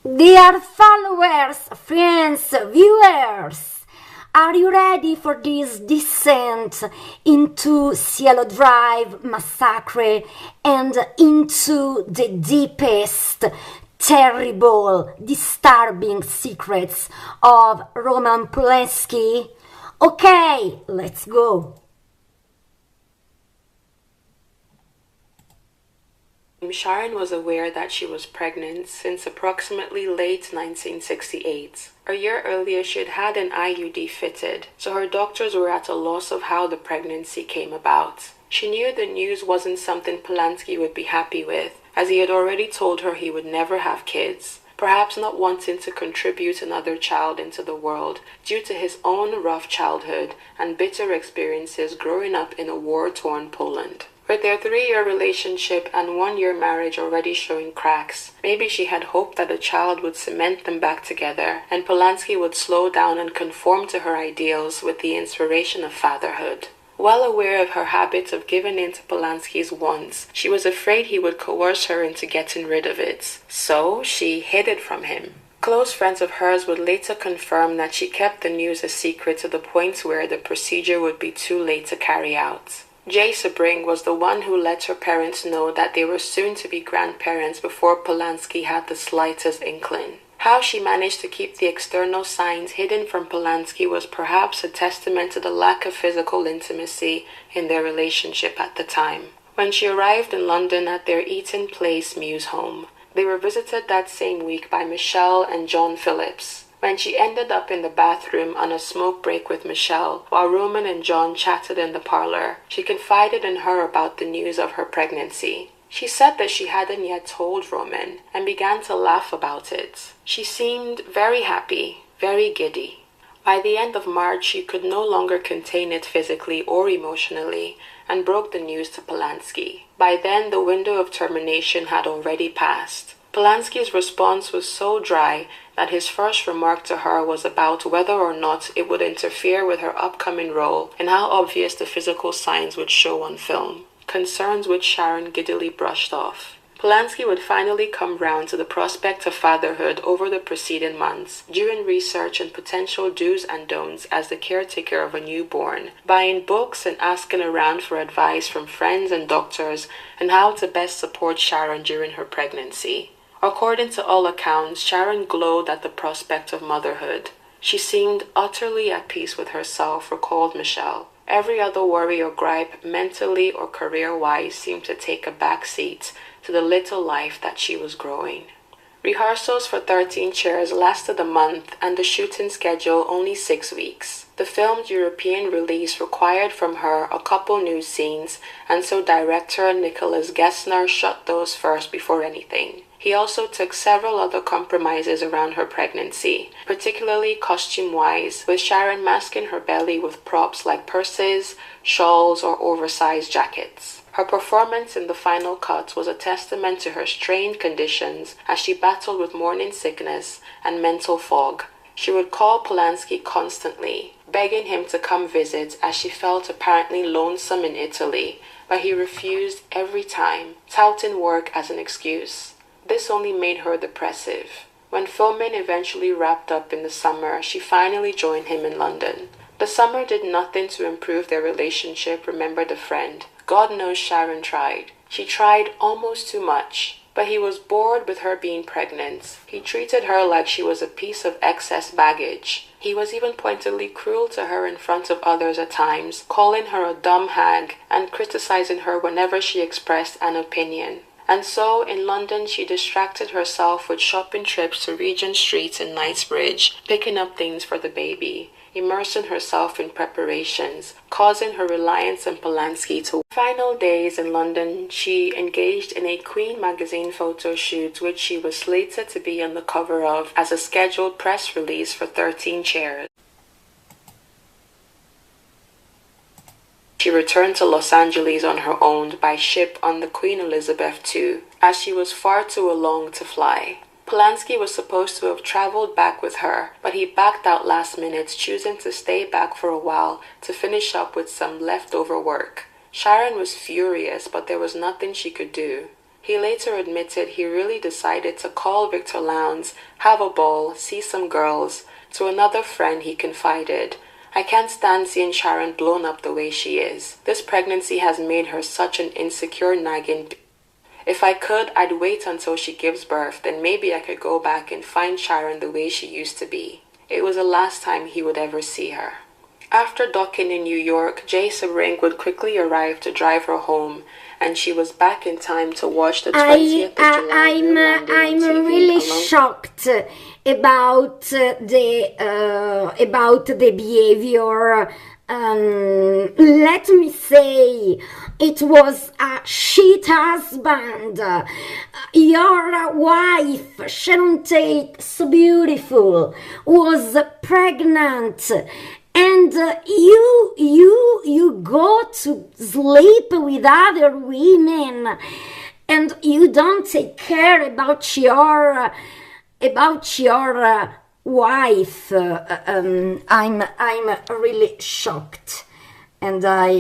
Dear followers, friends, viewers, are you ready for this descent into Cielo Drive massacre and into the deepest, terrible, disturbing secrets of Roman Polanski? Okay, let's go. Sharon was aware that she was pregnant since approximately late 1968. A year earlier, she had had an IUD fitted, so her doctors were at a loss of how the pregnancy came about. She knew the news wasn't something Polanski would be happy with, as he had already told her he would never have kids, perhaps not wanting to contribute another child into the world due to his own rough childhood and bitter experiences growing up in a war-torn Poland. With their 3-year relationship and 1-year marriage already showing cracks, maybe she had hoped that a child would cement them back together, and Polanski would slow down and conform to her ideals with the inspiration of fatherhood. Well aware of her habit of giving in to Polanski's wants, she was afraid he would coerce her into getting rid of it, so she hid it from him. Close friends of hers would later confirm that she kept the news a secret to the point where the procedure would be too late to carry out. Jay Sebring was the one who let her parents know that they were soon to be grandparents before Polanski had the slightest inkling. How she managed to keep the external signs hidden from Polanski was perhaps a testament to the lack of physical intimacy in their relationship at the time. When she arrived in London at their Eaton Place Mews home, they were visited that same week by Michelle and John Phillips. When she ended up in the bathroom on a smoke break with Michelle, while Roman and John chatted in the parlor, she confided in her about the news of her pregnancy. She said that she hadn't yet told Roman, and began to laugh about it. She seemed very happy, very giddy. By the end of March, she could no longer contain it physically or emotionally, and broke the news to Polanski. By then, the window of termination had already passed. Polanski's response was so dry that his first remark to her was about whether or not it would interfere with her upcoming role and how obvious the physical signs would show on film, concerns which Sharon giddily brushed off. Polanski would finally come round to the prospect of fatherhood over the preceding months, doing research and potential do's and don'ts as the caretaker of a newborn, buying books and asking around for advice from friends and doctors on how to best support Sharon during her pregnancy. According to all accounts, Sharon glowed at the prospect of motherhood. She seemed utterly at peace with herself, recalled Michelle. Every other worry or gripe, mentally or career-wise, seemed to take a back seat to the little life that she was growing. Rehearsals for 13 Chairs lasted a month and the shooting schedule only 6 weeks. The film's European release required from her a couple new scenes, and so director Nicholas Gessner shot those first before anything. He also took several other compromises around her pregnancy, particularly costume-wise, with Sharon masking her belly with props like purses, shawls, or oversized jackets. Her performance in the final cut was a testament to her strained conditions as she battled with morning sickness and mental fog. She would call Polanski constantly, begging him to come visit as she felt apparently lonesome in Italy, but he refused every time, touting work as an excuse. This only made her depressive. When filming eventually wrapped up in the summer, she finally joined him in London. The summer did nothing to improve their relationship, remembered a friend. God knows Sharon tried. She tried almost too much. But he was bored with her being pregnant. He treated her like she was a piece of excess baggage. He was even pointedly cruel to her in front of others at times, calling her a dumb hag and criticizing her whenever she expressed an opinion. And so, in London, she distracted herself with shopping trips to Regent Street and Knightsbridge, picking up things for the baby, immersing herself in preparations, causing her reliance on Polanski to. Final days in London, she engaged in a Queen magazine photo shoot which she was slated to be on the cover of as a scheduled press release for 13 Chairs. She returned to Los Angeles on her own by ship on the Queen Elizabeth II, as she was far too alone to fly. Polanski was supposed to have traveled back with her, but he backed out last minute, choosing to stay back for a while to finish up with some leftover work. Sharon was furious, but there was nothing she could do. He later admitted he really decided to call Victor Lowndes, have a ball, see some girls. To another friend he confided, "I can't stand seeing Sharon blown up the way she is. This pregnancy has made her such an insecure nagging. If I could, I'd wait until she gives birth, then maybe I could go back and find Sharon the way she used to be." It was the last time he would ever see her. After docking in New York, Jay Sebring would quickly arrive to drive her home, and she was back in time to watch the 20th of July moon landing on I'm TV really along. shocked about the behavior. Let me say, it was a shit husband. Your wife, Sharon Tate, so beautiful, was pregnant. And you go to sleep with other women, and you don't take care about your wife. I'm really shocked, and I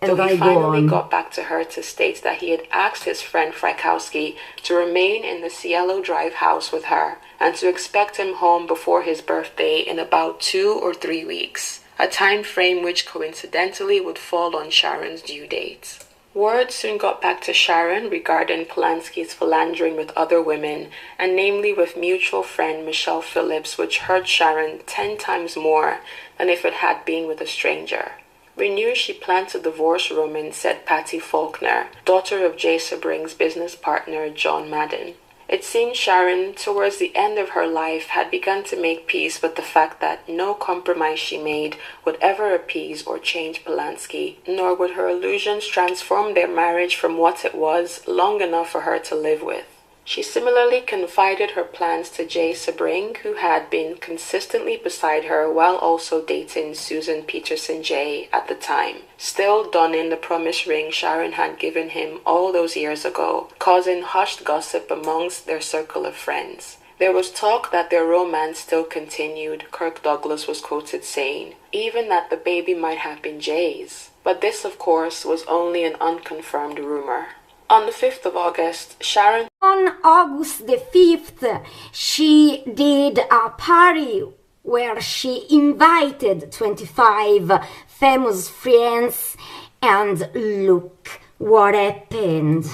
So he go finally on. got back to her to state that he had asked his friend Frykowski to remain in the Cielo Drive house with her and to expect him home before his birthday in about 2 or 3 weeks, a time frame which coincidentally would fall on Sharon's due date. Word soon got back to Sharon regarding Polanski's philandering with other women, and namely with mutual friend Michelle Phillips, which hurt Sharon 10 times more than if it had been with a stranger. "We knew she planned to divorce Roman," said Patty Faulkner, daughter of Jay Sebring's business partner John Madden. It seemed Sharon, towards the end of her life, had begun to make peace with the fact that no compromise she made would ever appease or change Polanski, nor would her illusions transform their marriage from what it was long enough for her to live with. She similarly confided her plans to Jay Sebring, who had been consistently beside her while also dating Susan Peterson Jay at the time, still donning the promise ring Sharon had given him all those years ago, causing hushed gossip amongst their circle of friends. There was talk that their romance still continued, Kirk Douglas was quoted saying, even that the baby might have been Jay's. But this, of course, was only an unconfirmed rumor. On the 5th of August, Sharon... On August the 5th, she did a party where she invited 25 famous friends, and look what happened.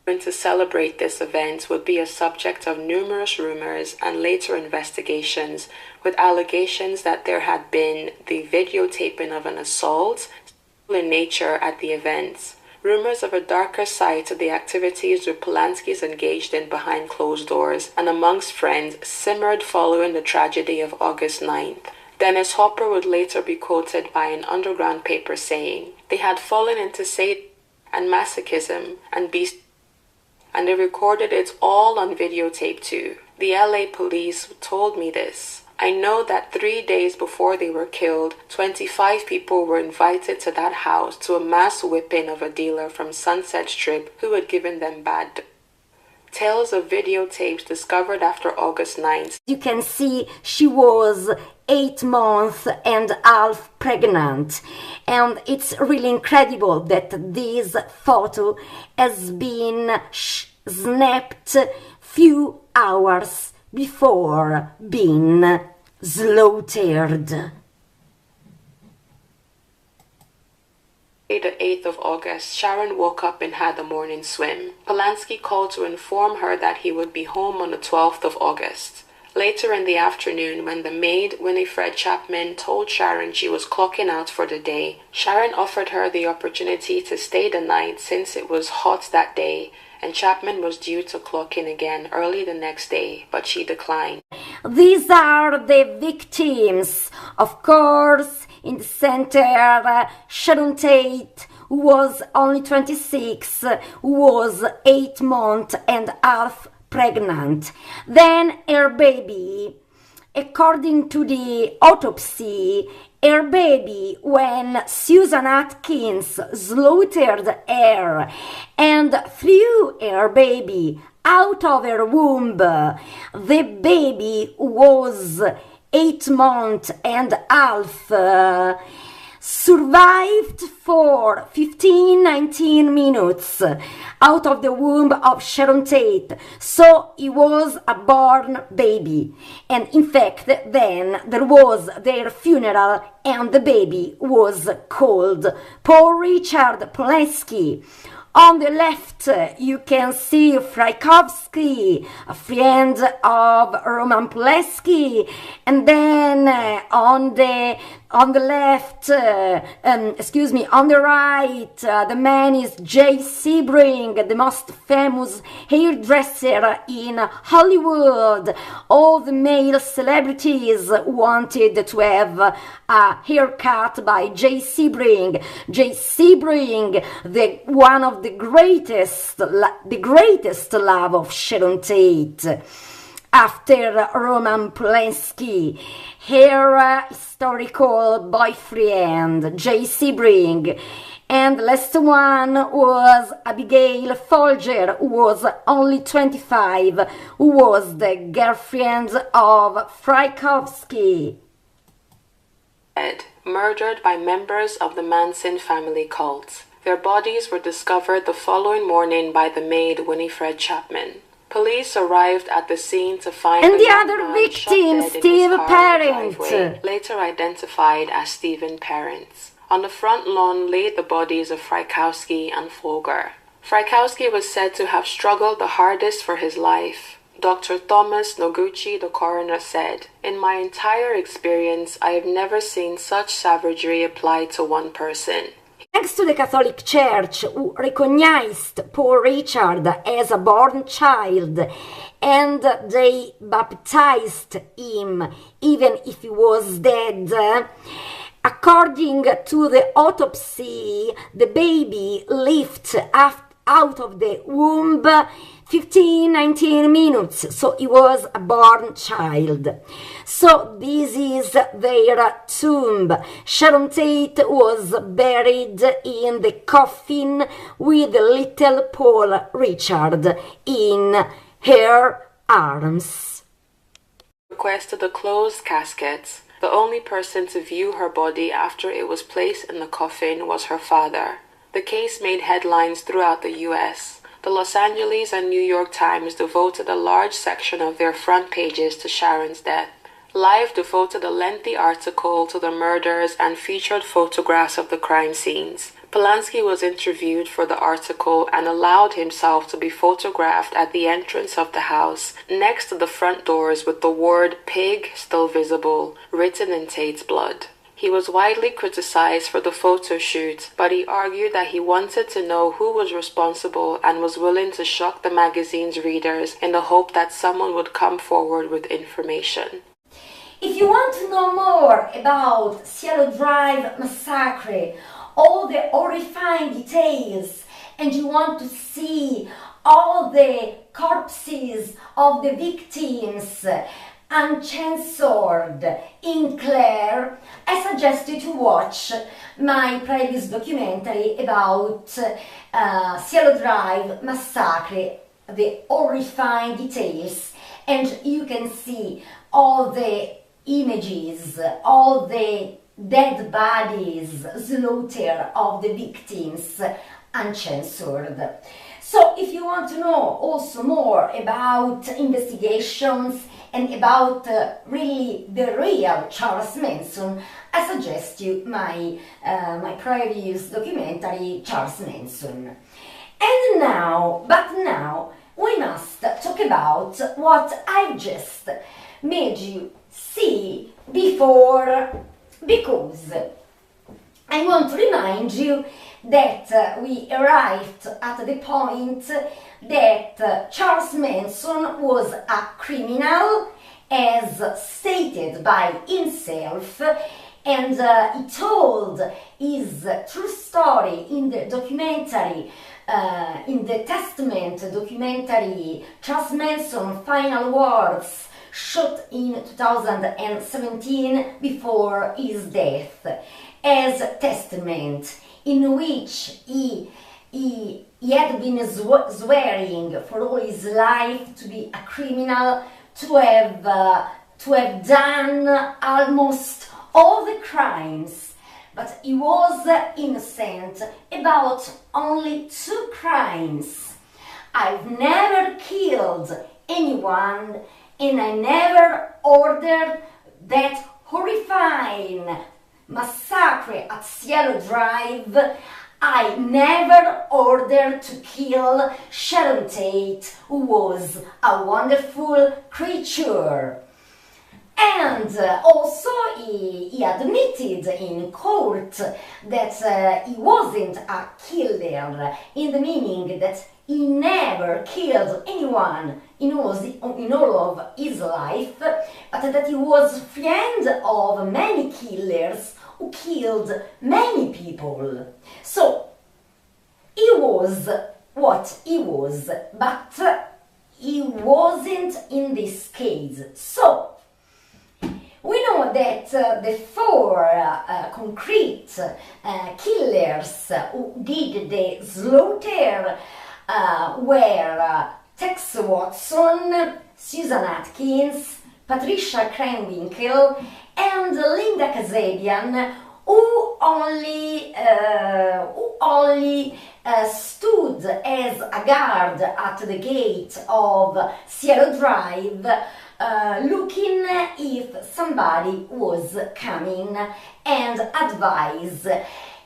To celebrate this event would be a subject of numerous rumors and later investigations, with allegations that there had been the videotaping of an assault in nature at the events. Rumors of a darker side to the activities the Polanskis engaged in behind closed doors and amongst friends simmered following the tragedy of August 9th. Dennis Hopper would later be quoted by an underground paper saying, "They had fallen into Satan and masochism and beast, and they recorded it all on videotape too. The LA police told me this. I know that 3 days before they were killed, 25 people were invited to that house to a mass whipping of a dealer from Sunset Strip who had given them bad." Tales of videotapes discovered after August 9th. You can see she was 8 months and half pregnant, and it's really incredible that this photo has been snapped few hours before being slaughtered. The 8th of August, Sharon woke up and had a morning swim. Polanski called to inform her that he would be home on the 12th of August. Later in the afternoon, when the maid, Winifred Chapman, told Sharon she was clocking out for the day, Sharon offered her the opportunity to stay the night since it was hot that day, and Chapman was due to clock in again early the next day, but she declined. These are the victims. Of course, in the center, Sharon Tate, who was only 26, was 8 months and half pregnant. Then her baby, according to the autopsy, her baby, when Susan Atkins slaughtered her and threw her baby out of her womb, the baby was 8 months and half. survived for 19 minutes out of the womb of Sharon Tate. So he was a born baby. And in fact, then there was their funeral and the baby was called Paul Richard Polanski. On the left, you can see Frykowski, a friend of Roman Polanski, and then on the left, on the right, the man is Jay Sebring, the most famous hairdresser in Hollywood. All the male celebrities wanted to have a haircut by Jay Sebring. Jay Sebring, one of the greatest love of Sharon Tate. After Roman Polanski, her historical boyfriend, Jay Sebring, and the last one was Abigail Folger, who was only 25, who was the girlfriend of Frykowski. Murdered by members of the Manson family cult. Their bodies were discovered the following morning by the maid Winifred Chapman. Police arrived at the scene to find the other victim, Steve Parent, later identified as Stephen Parent. On the front lawn lay the bodies of Frykowski and Folger. Frykowski was said to have struggled the hardest for his life. Dr. Thomas Noguchi, the coroner, said, "In my entire experience, I have never seen such savagery applied to one person." Thanks to the Catholic Church, who recognized Paul Richard as a born child, and they baptized him even if he was dead, according to the autopsy, the baby lived out of the womb 19 minutes, so he was a born child. So this is their tomb. Sharon Tate was buried in the coffin with little Paul Richard in her arms. Requested a closed casket. The only person to view her body after it was placed in the coffin was her father. The case made headlines throughout the U.S. The Los Angeles and New York Times devoted a large section of their front pages to Sharon's death. Life devoted a lengthy article to the murders and featured photographs of the crime scenes. Polanski was interviewed for the article and allowed himself to be photographed at the entrance of the house, next to the front doors with the word "pig" still visible, written in Tate's blood. He was widely criticized for the photo shoot, but he argued that he wanted to know who was responsible and was willing to shock the magazine's readers in the hope that someone would come forward with information. If you want to know more about Cielo Drive Massacre, all the horrifying details, and you want to see all the corpses of the victims uncensored in Claire, I suggest you to watch my previous documentary about Cielo Drive Massacre, the horrifying details, and you can see all the images, all the dead bodies, slaughter of the victims, uncensored. So if you want to know also more about investigations and about really the real Charles Manson, I suggest you my previous documentary, Charles Manson. And now we must talk about what I've just made you see before, because I want to remind you that we arrived at the point that Charles Manson was a criminal, as stated by himself, and he told his true story in the documentary, in the Testament documentary, Charles Manson Final Words, shot in 2017 before his death, as testament, in which he had been swearing for all his life to be a criminal, to have done almost all the crimes but he was innocent about only 2 crimes. I've never killed anyone, and I never ordered that horrifying massacre at Cielo Drive. I never ordered to kill Sharon Tate, who was a wonderful creature. And also he admitted in court that he wasn't a killer, in the meaning that he never killed anyone in all of his life, but that he was friend of many killers who killed many people. So he was what he was, but he wasn't in this case. So we know that the 4 concrete killers who did the slaughter were Tex Watson, Susan Atkins, Patricia Krenwinkel, and Linda Kasabian, who only stood as a guard at the gate of Cielo Drive, looking if somebody was coming, and advise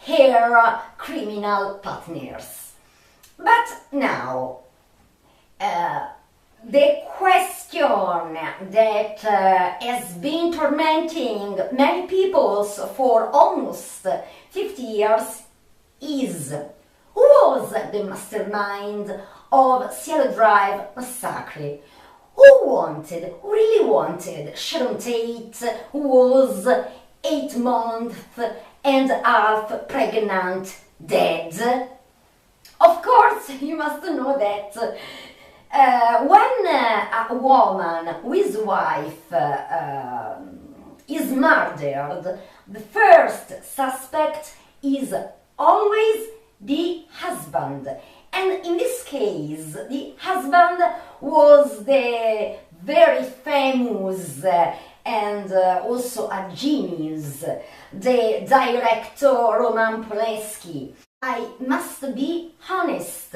her criminal partners. But now, the question that has been tormenting many people for almost 50 years is: who was the mastermind of Cielo Drive Massacre? Who really wanted Sharon Tate, who was 8 months and half pregnant, dead? Of course, you must know that when a woman whose wife is murdered, the first suspect is always the husband. And in this case, the husband was the very famous and also a genius, the director Roman Polanski. I must be honest,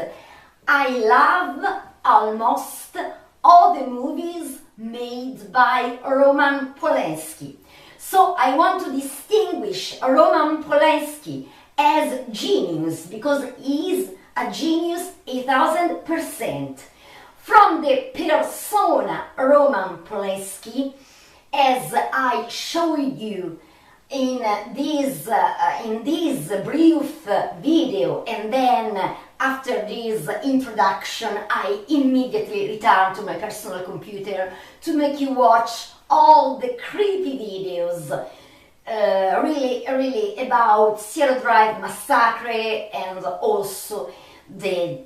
I love almost all the movies made by Roman Polanski. So I want to distinguish Roman Polanski as genius, because he is a genius 1000%, from the persona Roman Polanski, as I showed you in this brief video, and then after this introduction I immediately return to my personal computer to make you watch all the creepy videos really about Cielo Drive Massacre, and also the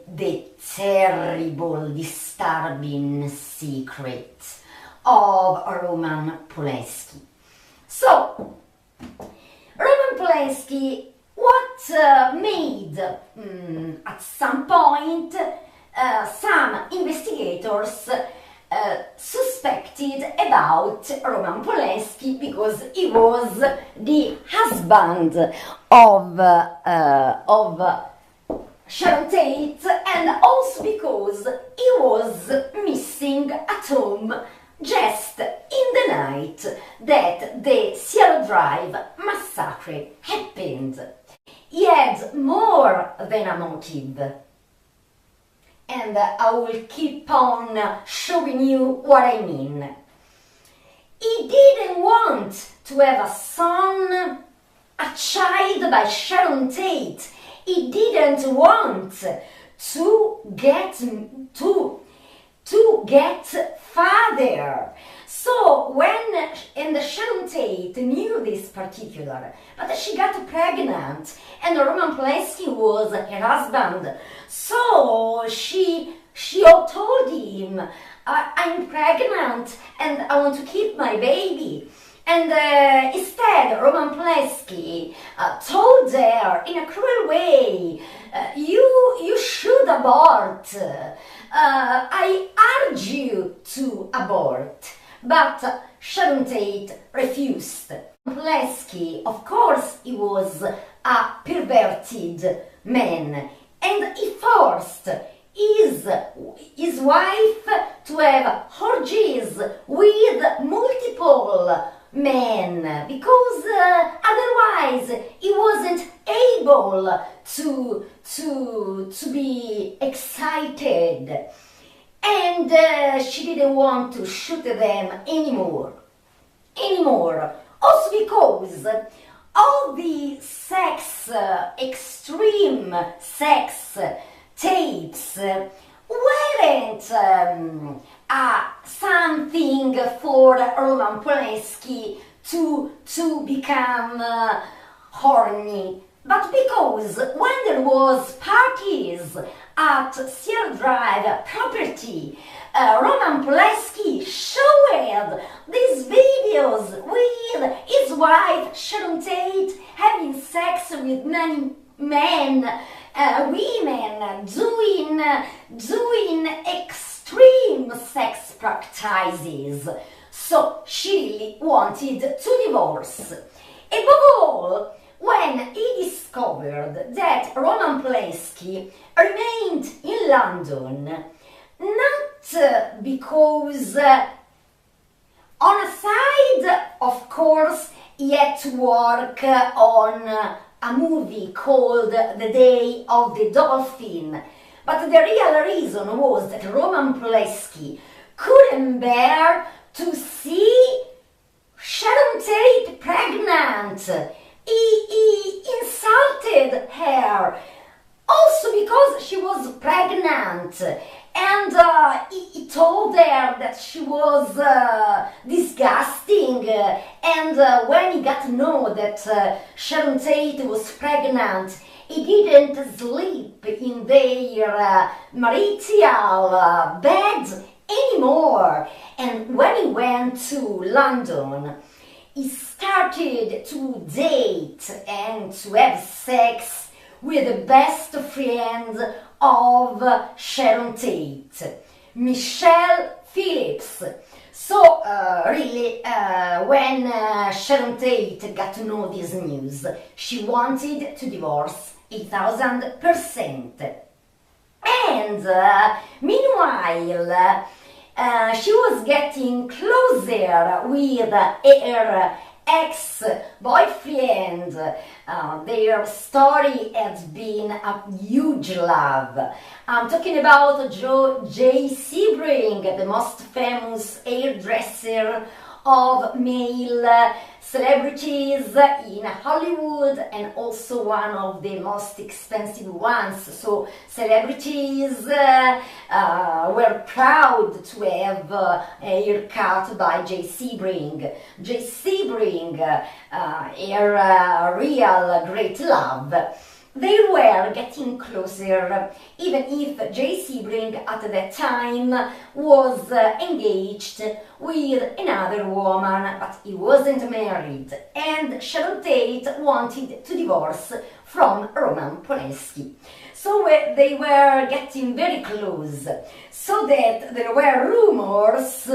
terrible, disturbing secret of Roman Polanski. So, Roman Polanski, what made at some point some investigators suspected about Roman Polanski, because he was the husband of Sharon Tate, and also because he was missing at home just in the night that the Cielo Drive massacre happened. He had more than a motive. And I will keep on showing you what I mean. He didn't want to have a son, a child by Sharon Tate. He didn't want to get father. So when Sharon Tate knew this particular, but she got pregnant, and Roman Polanski was her husband, so she told him, I'm pregnant and I want to keep my baby. And instead, Roman Polanski told her in a cruel way, you should abort. I urge you to abort. But Sharon Tate refused. Polanski, of course, he was a perverted man, and he forced his wife to have orgies with multiple men because otherwise he wasn't able to be excited, and she didn't want to shoot them anymore. Also because all the extreme sex tapes weren't something for Roman Polanski to become horny, but because when there was parties at Cielo Drive property, Roman Polanski showed these videos with his wife Sharon Tate having sex with many men, women doing extreme sex practices. So she really wanted to divorce. Above all, when he discovered that Roman Polanski remained in London, not because on a side, of course, he had to work on a movie called The Day of the Dolphin, but the real reason was that Roman Polanski couldn't bear to see Sharon Tate pregnant. He insulted her, also because she was pregnant, and he told her that she was disgusting, and when he got to know that Sharon Tate was pregnant, he didn't sleep in their marital bed anymore. And when he went to London, he started to date and to have sex with the best friend of Sharon Tate, Michelle Phillips. So really, when Sharon Tate got to know this news, she wanted to divorce 1,000%. And meanwhile, she was getting closer with her ex-boyfriend. Their story has been a huge love. I'm talking about J. Sebring, the most famous hairdresser of male celebrities in Hollywood, and also one of the most expensive ones. So celebrities were proud to have a haircut by J. Sebring. J. Sebring, her real great love. They were getting closer, even if J. Sebring at that time was engaged with another woman, but he wasn't married, and Sharon Tate wanted to divorce from Roman Polanski. So they were getting very close, so that there were rumors,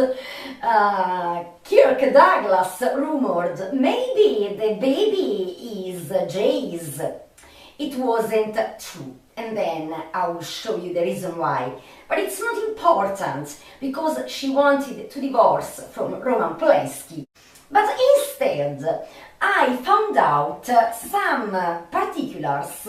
Kirk Douglas rumored, maybe the baby is Jay's. It wasn't true, and then I will show you the reason why. But it's not important, because she wanted to divorce from Roman Polanski. But instead, I found out some particulars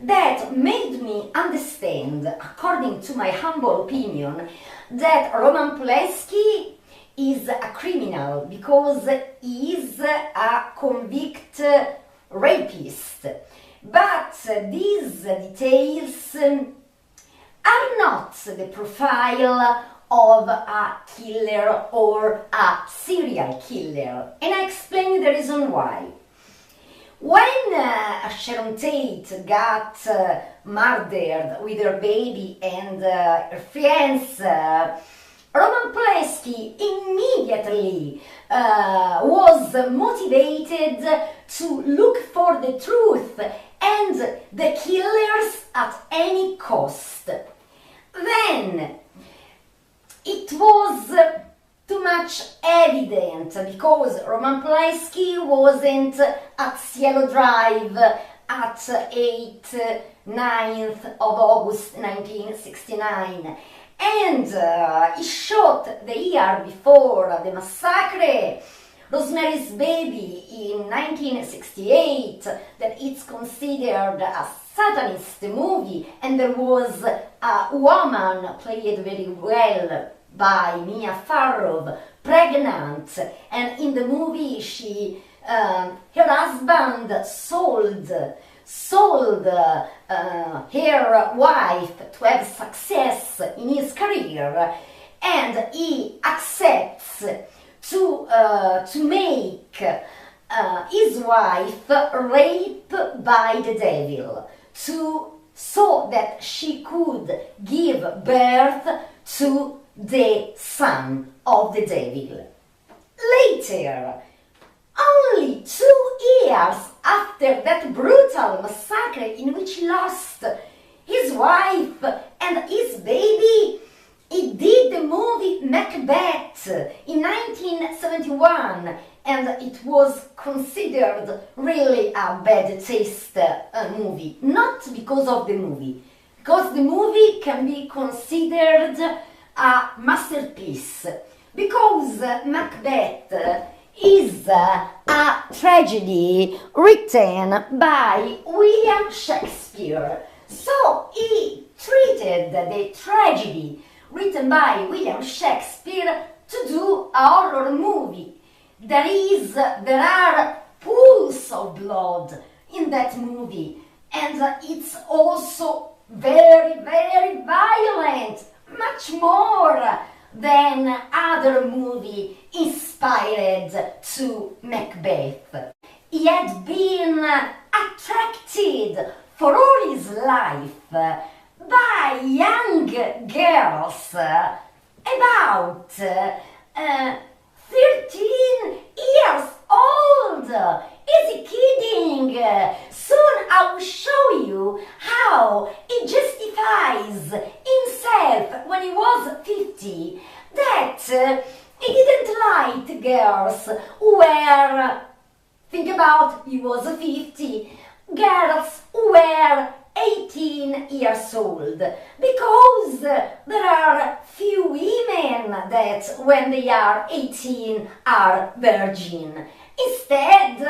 that made me understand, according to my humble opinion, that Roman Polanski is a criminal, because he is a convicted rapist. But these details are not the profile of a killer or a serial killer, and I explain the reason why. When Sharon Tate got murdered with her baby and her fiancé, Roman Polanski immediately was motivated to look for the truth and the killers at any cost. Then it was too much evident because Roman Polanski wasn't at Cielo Drive at 9th of August 1969, and he shot the year before the massacre Rosemary's Baby in 1968, that it's considered a Satanist movie, and there was a woman played very well by Mia Farrow, pregnant, and in the movie she her husband sold her wife to have success in his career, and he accepts to make his wife raped by the devil, so that she could give birth to the son of the devil. Later, only 2 years after that brutal massacre in which he lost his wife and his baby, he did the movie Macbeth in 1971, and it was considered really a bad taste movie. Not because of the movie, because the movie can be considered a masterpiece, because Macbeth is a tragedy written by William Shakespeare. So he treated the tragedy written by William Shakespeare to do a horror movie. There are pools of blood in that movie, and it's also very, very violent, much more than other movie inspired to Macbeth. He had been attracted for all his life by young girls about 13 years old. Is he kidding? Soon I will show you how he justifies himself when he was 50 that he didn't like girls who were, think about, he was 50, girls who were 18 years old, because there are few women that when they are 18 are virgin. Instead,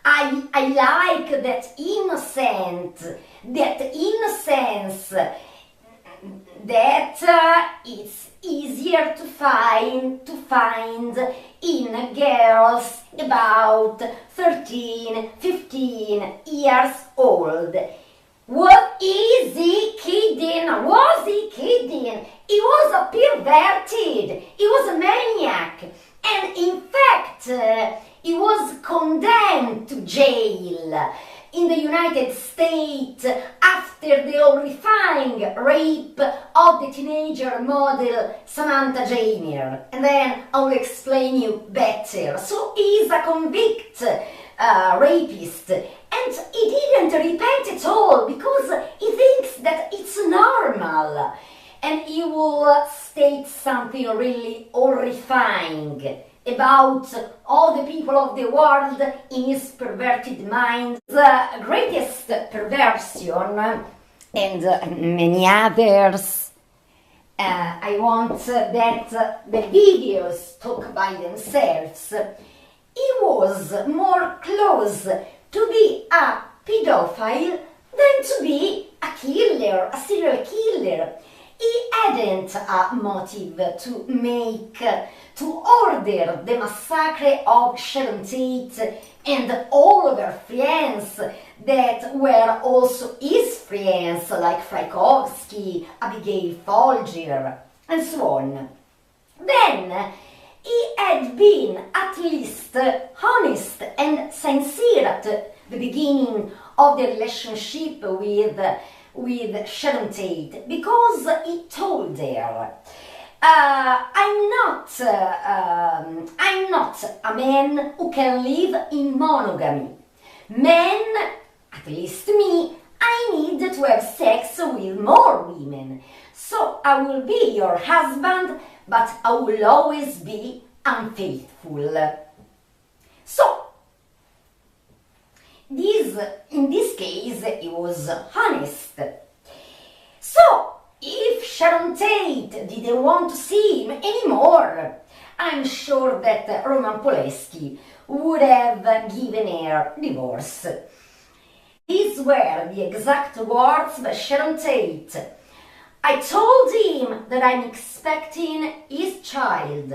I like that innocence that it's easier to find in girls about 13, 15 years old. What is he kidding? Was he kidding? He was a perverted. He was a maniac. And in fact, he was condemned to jail in the United States after the horrifying rape of the teenager model Samantha Jamer. And then I will explain you better. So he is a convicted rapist, and he didn't repent at all because he thinks that it's normal. And he will state something really horrifying about all the people of the world in his perverted mind. The greatest perversion, and many others, I want that the videos talk by themselves. He was more close to be a pedophile than to be a killer, a serial killer. He hadn't a motive to order the massacre of Sharon Tate and all of her friends that were also his friends, like Frykowski, Abigail Folger, and so on. Then he had been at least honest and sincere at the beginning of the relationship with Sharon Tate, because he told her, I'm not a man who can live in monogamy. Men, at least me, I need to have sex with more women. So I will be your husband, but I will always be unfaithful. So, in this case, he was honest. So, if Sharon Tate didn't want to see him anymore, I'm sure that Roman Polanski would have given her divorce. These were the exact words by Sharon Tate. I told him that I'm expecting his child.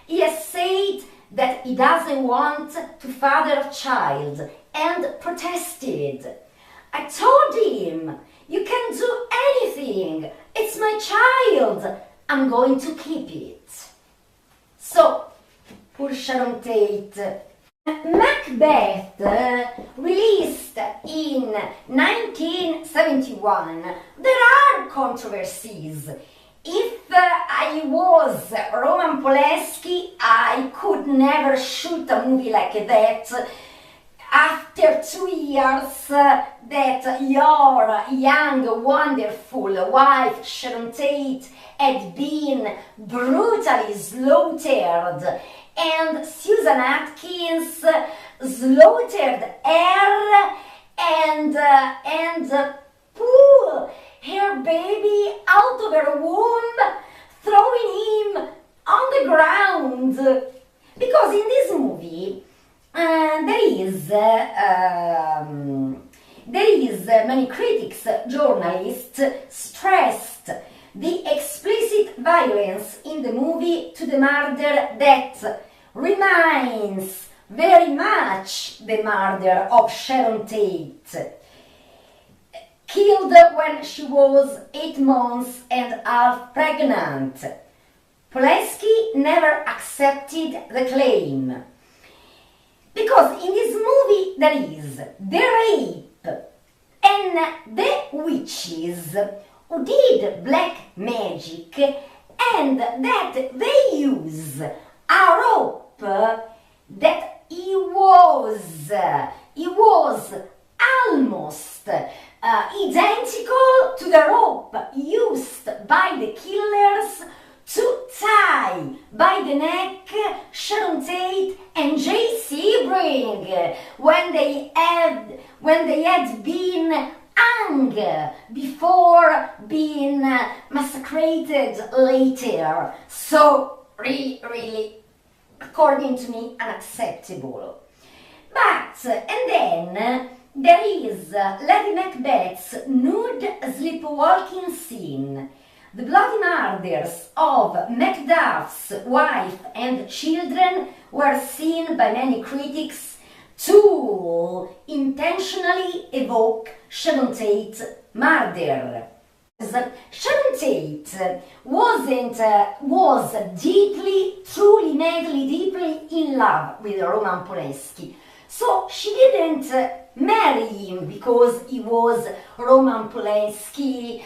He has said that he doesn't want to father a child and protested. I told him, you can do anything, it's my child, I'm going to keep it. So, poor Sharon Tate. Macbeth, released in 1971, there are controversies. If I was Roman Polanski, I could never shoot a movie like that. After 2 years that your young, wonderful wife Sharon Tate had been brutally slaughtered and Susan Atkins slaughtered her and pulled her baby out of her womb, throwing him on the ground. Because in this movie there is many critics, journalists stressed the explicit violence in the movie to the murder that reminds very much the murder of Sharon Tate, killed when she was 8 months and half pregnant. Polanski never accepted the claim. Because in this movie there is the rape and the witches who did black magic and that they use a rope that he was almost identical to the rope used by the killers to tie by the neck Sharon Tate and Jay Sebring when they had been hung before being massacred later. So really, according to me, unacceptable. But and then there is Lady Macbeth's nude sleepwalking scene. The bloody murders of Macduff's wife and children were seen by many critics to intentionally evoke Sharon Tate's murder. Sharon Tate was deeply, truly, madly, deeply in love with Roman Polanski. So she didn't marry him because he was Roman Polanski,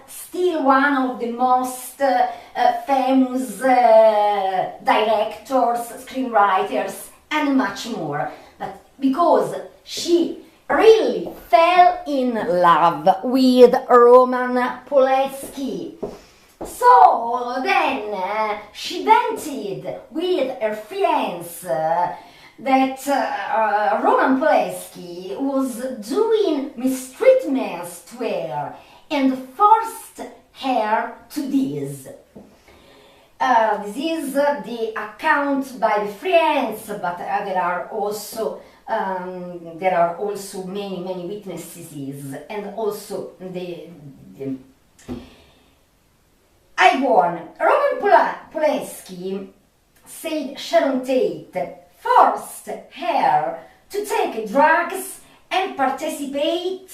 still one of the most famous directors, screenwriters, and much more. But because she really fell in love with Roman Polanski. So then she vented with her friends that Roman Polanski was doing mistreatments to her and forced her to this. This is the account by the friends, but there are also many witnesses, and also I go on. Roman Polanski said Sharon Tate forced her to take drugs and participate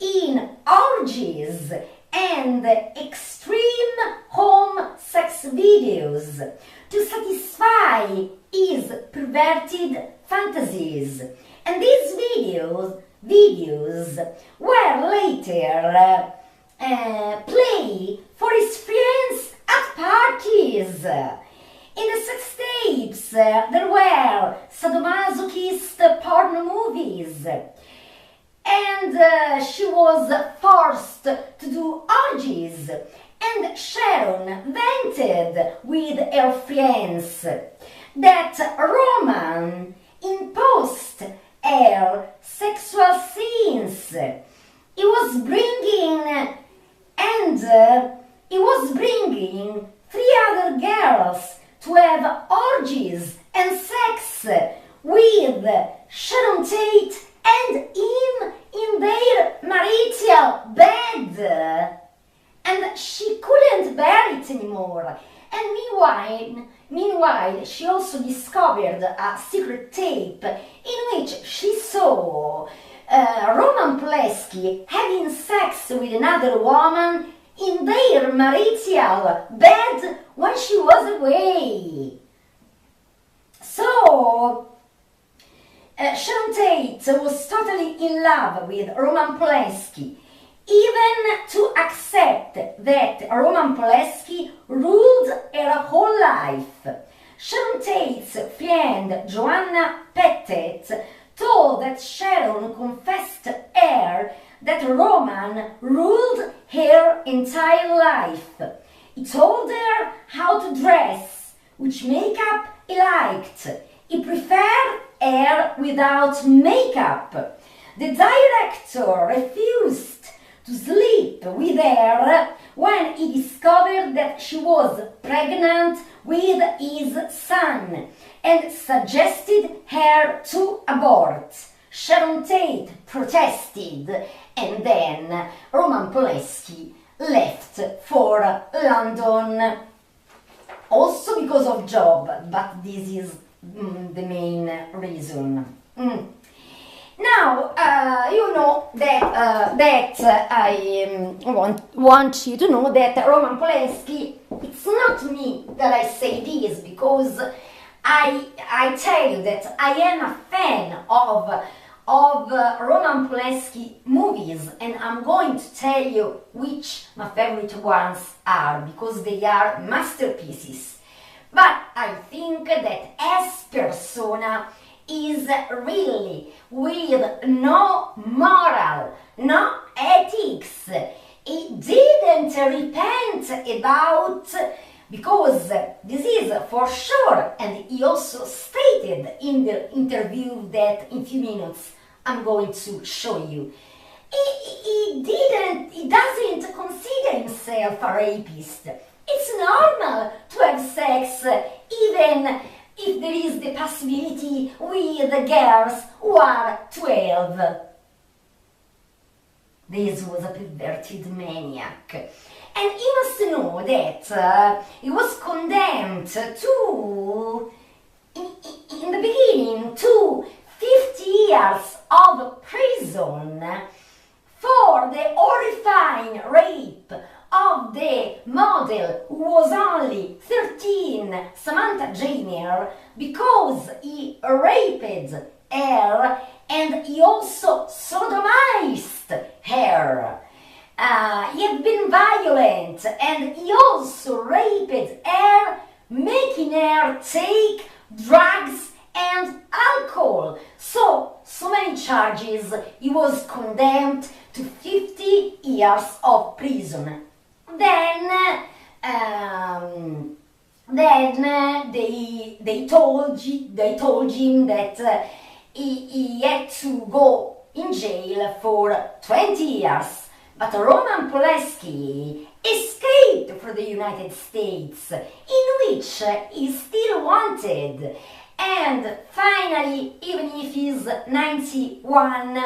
in orgies and extreme home sex videos to satisfy his perverted fantasies. And these videos were later played for his friends at parties. In the sex tapes, there were sadomasochist porn movies. and she was forced to do orgies. And Sharon vented with her friends that Roman imposed her sexual scenes. He was bringing three other girls to have orgies and sex with Sharon Tate and him in their marital bed. And she couldn't bear it anymore. And meanwhile, she also discovered a secret tape in which she saw Roman Polanski having sex with another woman in their marital bed when she was away. So, Sharon Tate was totally in love with Roman Polanski, even to accept that Roman Polanski ruled her whole life. Sharon Tate's friend Joanna Pettet told that Sharon confessed her that Roman ruled her entire life. He told her how to dress, which makeup he liked. He preferred her without makeup. The director refused to sleep with her when he discovered that she was pregnant with his son and suggested her to abort. Sharon Tate protested, and then Roman Polanski left for London, also because of job, but this is the main reason. Now, you know that I want you to know that Roman Polanski, it's not me that I say this, because I tell you that I am a fan of Roman Polanski movies, and I'm going to tell you which my favorite ones are, because they are masterpieces. But I think that as persona is really with no moral, no ethics. He didn't repent about, because this is for sure, and he also stated in the interview that in few minutes I'm going to show you. He doesn't consider himself a rapist. It's normal to have sex even if there is the possibility with girls who are 12. This was a perverted maniac. And you must know that he was condemned to, in the beginning, to 50 years of prison for the horrifying rape of the model who was only 13, Samantha Jaenier, because he raped her and he also sodomized her. He had been violent and he also raped her, making her take drugs and alcohol. So many charges. He was condemned to 50 years of prison. Then they told him that he had to go in jail for 20 years. But Roman Polanski escaped from the United States, in which he still wanted. And finally, even if he's 91,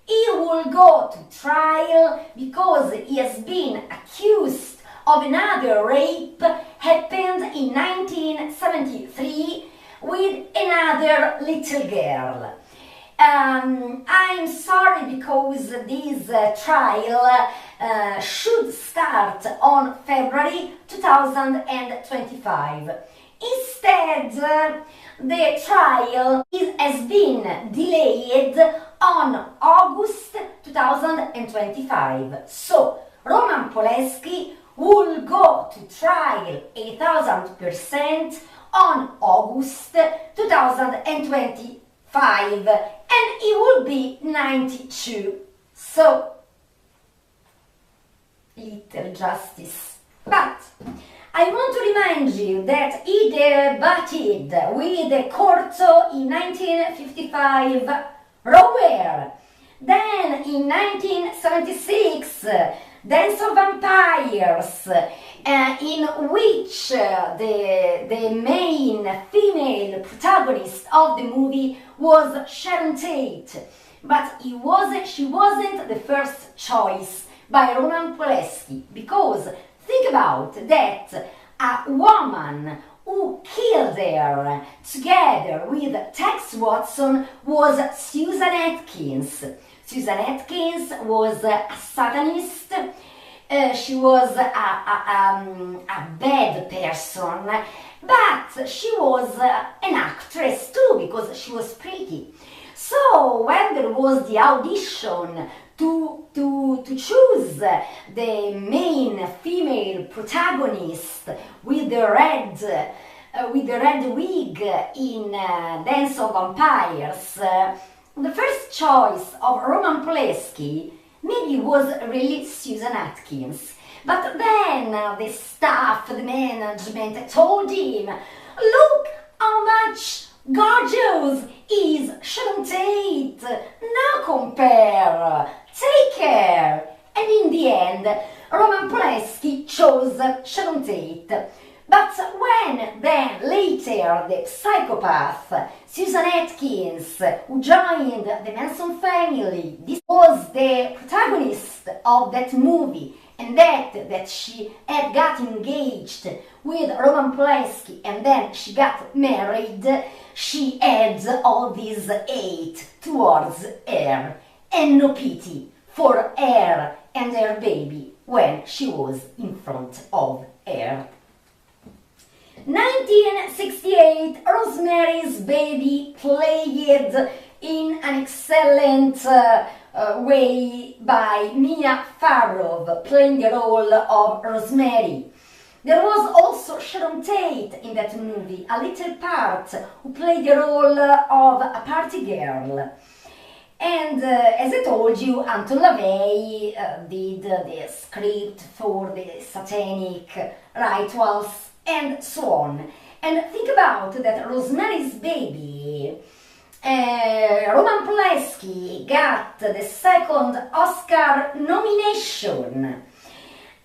he will go to trial because he has been accused of another rape happened in 1973 with another little girl. I'm sorry, because this trial should start on February 2025. Instead, the trial has been delayed on August 2025. So, Roman Polanski will go to trial 1000% on August 2025. and he would be 92. So, little justice. But I want to remind you that he debuted with the Corto in 1955, Rower. Then in 1976, Dance of Vampires, in which the main female protagonist of the movie was Sharon Tate. But she wasn't the first choice by Roman Polanski, because think about that, a woman who killed her together with Tex Watson was Susan Atkins. Susan Atkins was a Satanist. She was a bad person, but she was an actress too, because she was pretty. So when there was the audition to choose the main female protagonist with the red wig in Dance of Vampires, the first choice of Roman Polanski maybe was really Susan Atkins. But then the staff, the management told him, look how much gorgeous is Sharon Tate, no compare, take care. And in the end, Roman Polanski chose Sharon Tate. But when then later the psychopath Susan Atkins, who joined the Manson family, this was the protagonist of that movie, and that she had got engaged with Roman Polanski and then she got married, she had all this hate towards her and no pity for her and her baby when she was in front of her. 1968, Rosemary's Baby, played in an excellent way by Mia Farrow, playing the role of Rosemary. There was also Sharon Tate in that movie, a little part, who played the role of a party girl. And as I told you, Anton LaVey did the script for the satanic rituals and so on. And think about that Rosemary's Baby, Roman Polanski got the second Oscar nomination.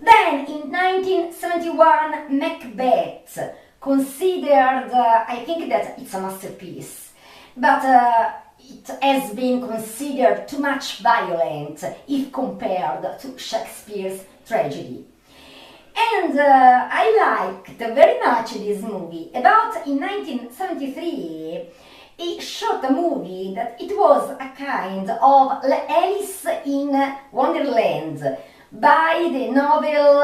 Then in 1971, Macbeth, considered, I think that it's a masterpiece, but it has been considered too much violent if compared to Shakespeare's tragedy. And I liked very much this movie. About in 1973, he shot a movie that it was a kind of Alice in Wonderland by the novel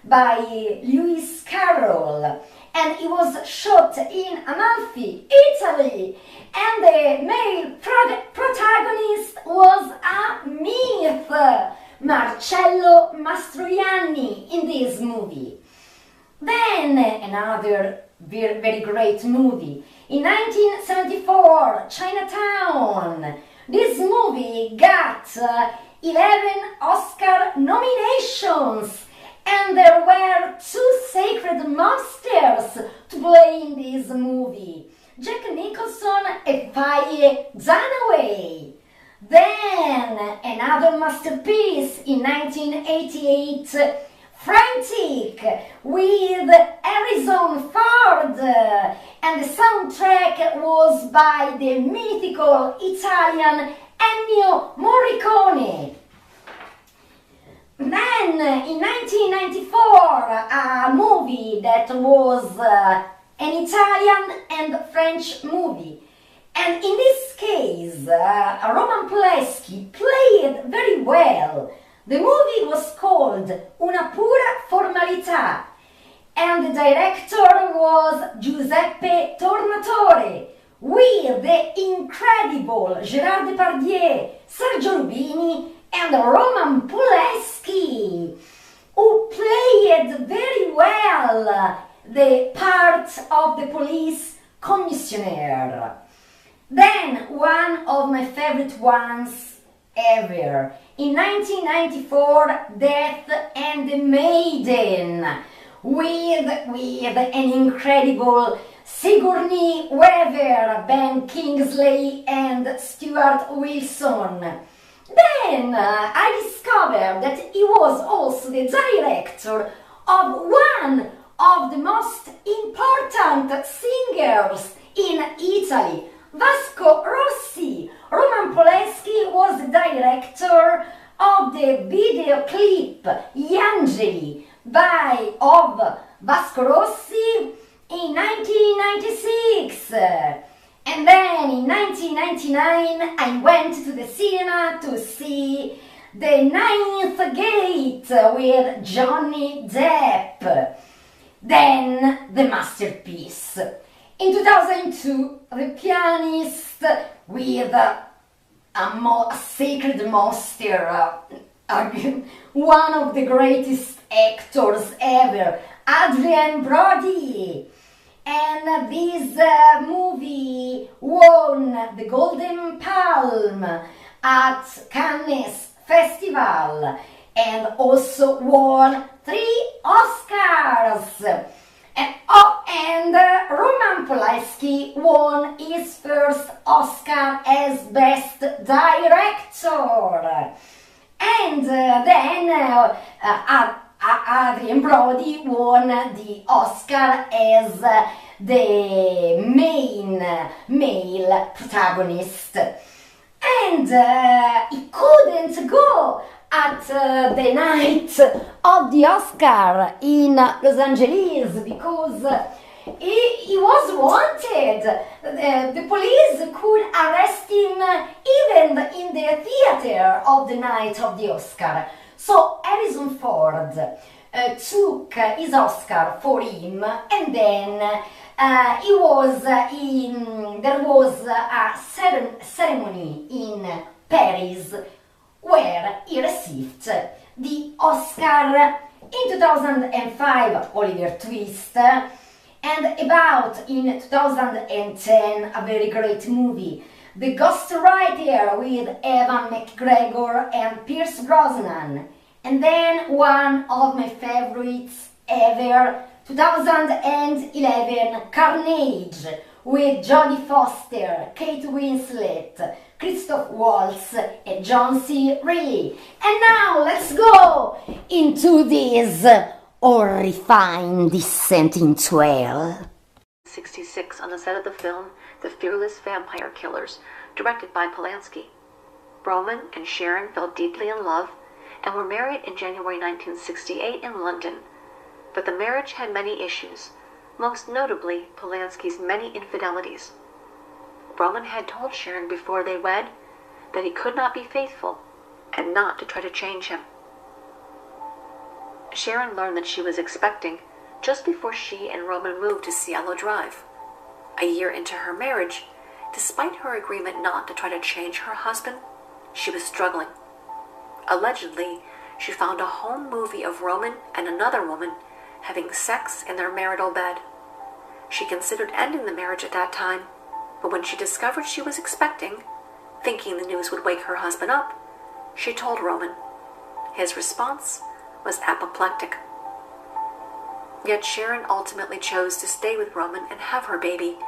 by Lewis Carroll, and it was shot in Amalfi, Italy, and the male protagonist was a myth, Marcello Mastroianni, in this movie. Then another very great movie. In 1974, Chinatown. This movie got 11 Oscar nominations, and there were 2 sacred monsters to play in this movie, Jack Nicholson and Faye Dunaway. Then another masterpiece in 1988, Frantic, with Harrison Ford, and the soundtrack was by the mythical Italian Ennio Morricone. Then in 1994, a movie that was an Italian and French movie. And in this case, Roman Polanski played very well. The movie was called Una pura formalità, and the director was Giuseppe Tornatore, with the incredible Gérard Depardieu, Sergio Rubini, and Roman Polanski, who played very well the part of the police commissioner. Then, one of my favorite ones ever. In 1994, Death and the Maiden, with an incredible Sigourney Weaver, Ben Kingsley, and Stuart Wilson. Then I discovered that he was also the director of one of the most important singers in Italy, Vasco Rossi. Roman Polanski was the director of the video clip Gli Angeli of Vasco Rossi in 1996. And then in 1999 I went to the cinema to see The Ninth Gate with Johnny Depp. Then the masterpiece. In 2002, The Pianist with a sacred monster, one of the greatest actors ever, Adrien Brody. And this movie won the Golden Palm at Cannes Festival and also won 3 Oscars. And Roman Polanski won his first Oscar as Best Director. And then Adrien Brody won the Oscar as the main male protagonist. And he couldn't go at the night of the Oscar in Los Angeles because he was wanted. The police could arrest him even in the theater of the night of the Oscar. So Harrison Ford took his Oscar for him, and then there was a ceremony in Paris where he received the Oscar. In 2005, Oliver Twist, and about in 2010, a very great movie, The Ghostwriter with Ewan McGregor and Pierce Brosnan. And then one of my favorites ever, 2011, Carnage with Jodie Foster, Kate Winslet, Christoph Waltz and John C. Reilly. And now let's go into this horrifying descent into hell. 1966 on the set of the film The Fearless Vampire Killers, directed by Polanski. Roman and Sharon fell deeply in love and were married in January 1968 in London. But the marriage had many issues, most notably Polanski's many infidelities. Roman had told Sharon before they wed that he could not be faithful and not to try to change him. Sharon learned that she was expecting just before she and Roman moved to Cielo Drive. A year into her marriage, despite her agreement not to try to change her husband, she was struggling. Allegedly, she found a home movie of Roman and another woman having sex in their marital bed. She considered ending the marriage at that time, but when she discovered she was expecting, thinking the news would wake her husband up, she told Roman. His response was apoplectic. Yet Sharon ultimately chose to stay with Roman and have her baby,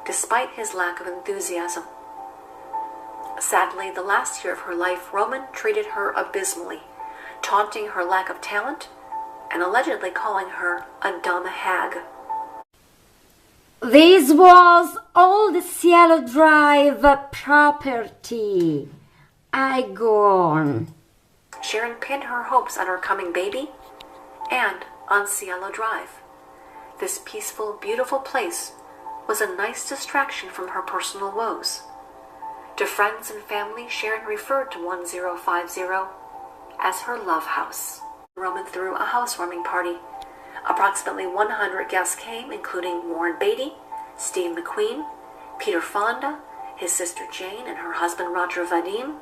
despite his lack of enthusiasm. Sadly, the last year of her life, Roman treated her abysmally, taunting her lack of talent and allegedly calling her a dumb hag. This was all the Cielo Drive property. I go on. Sharon pinned her hopes on her coming baby and on Cielo Drive. This peaceful, beautiful place was a nice distraction from her personal woes. To friends and family, Sharon referred to 1050 as her love house. Roman threw a housewarming party. Approximately 100 guests came, including Warren Beatty, Steve McQueen, Peter Fonda, his sister Jane and her husband Roger Vadim,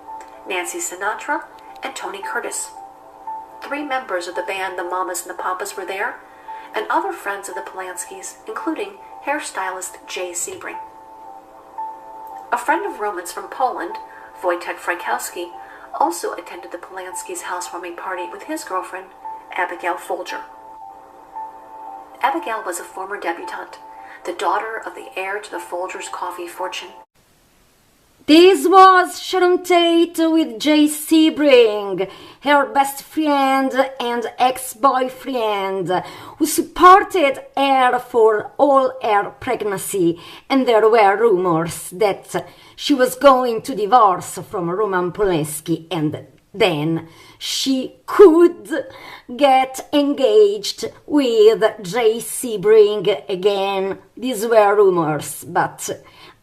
Nancy Sinatra, and Tony Curtis. 3 members of the band the Mamas and the Papas were there, and other friends of the Polanskis, including hairstylist Jay Sebring. A friend of Roman's from Poland, Wojtek Frykowski, also attended the Polanski's housewarming party with his girlfriend, Abigail Folger. Abigail was a former debutante, the daughter of the heir to the Folgers' coffee fortune. This was Sharon Tate with Jay Sebring, her best friend and ex-boyfriend, who supported her for all her pregnancy, and there were rumors that she was going to divorce from Roman Polanski and then she could get engaged with Jay Sebring again. These were rumors, but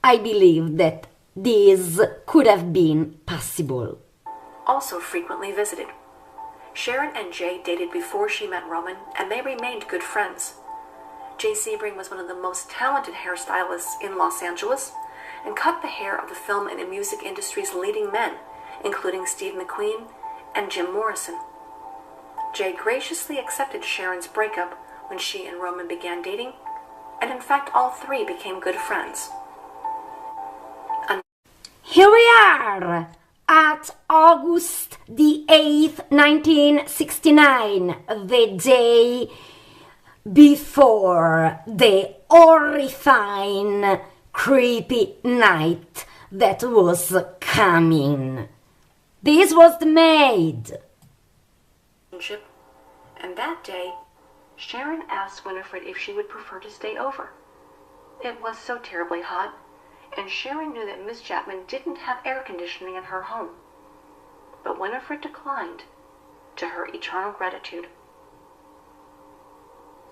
I believe that this could have been possible. Also frequently visited. Sharon and Jay dated before she met Roman, and they remained good friends. Jay Sebring was one of the most talented hairstylists in Los Angeles and cut the hair of the film and the music industry's leading men, including Steve McQueen and Jim Morrison. Jay graciously accepted Sharon's breakup when she and Roman began dating, and in fact all three became good friends. Here we are at August the 8th, 1969, the day before the horrifying, creepy night that was coming. This was the maid. And that day, Sharon asked Winifred if she would prefer to stay over. It was so terribly hot, and Sharon knew that Miss Chapman didn't have air conditioning in her home. But Winifred declined, to her eternal gratitude.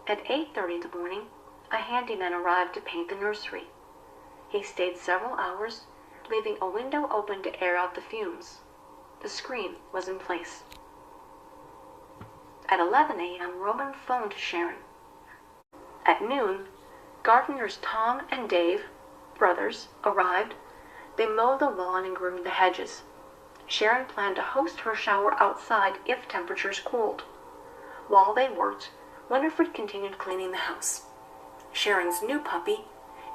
At 8:30 in the morning, a handyman arrived to paint the nursery. He stayed several hours, leaving a window open to air out the fumes. The screen was in place. At 11 a.m., Roman phoned Sharon. At noon, gardeners Tom and Dave, brothers, arrived. They mowed the lawn and groomed the hedges. Sharon planned to host her shower outside if temperatures cooled. While they worked, Winifred continued cleaning the house. Sharon's new puppy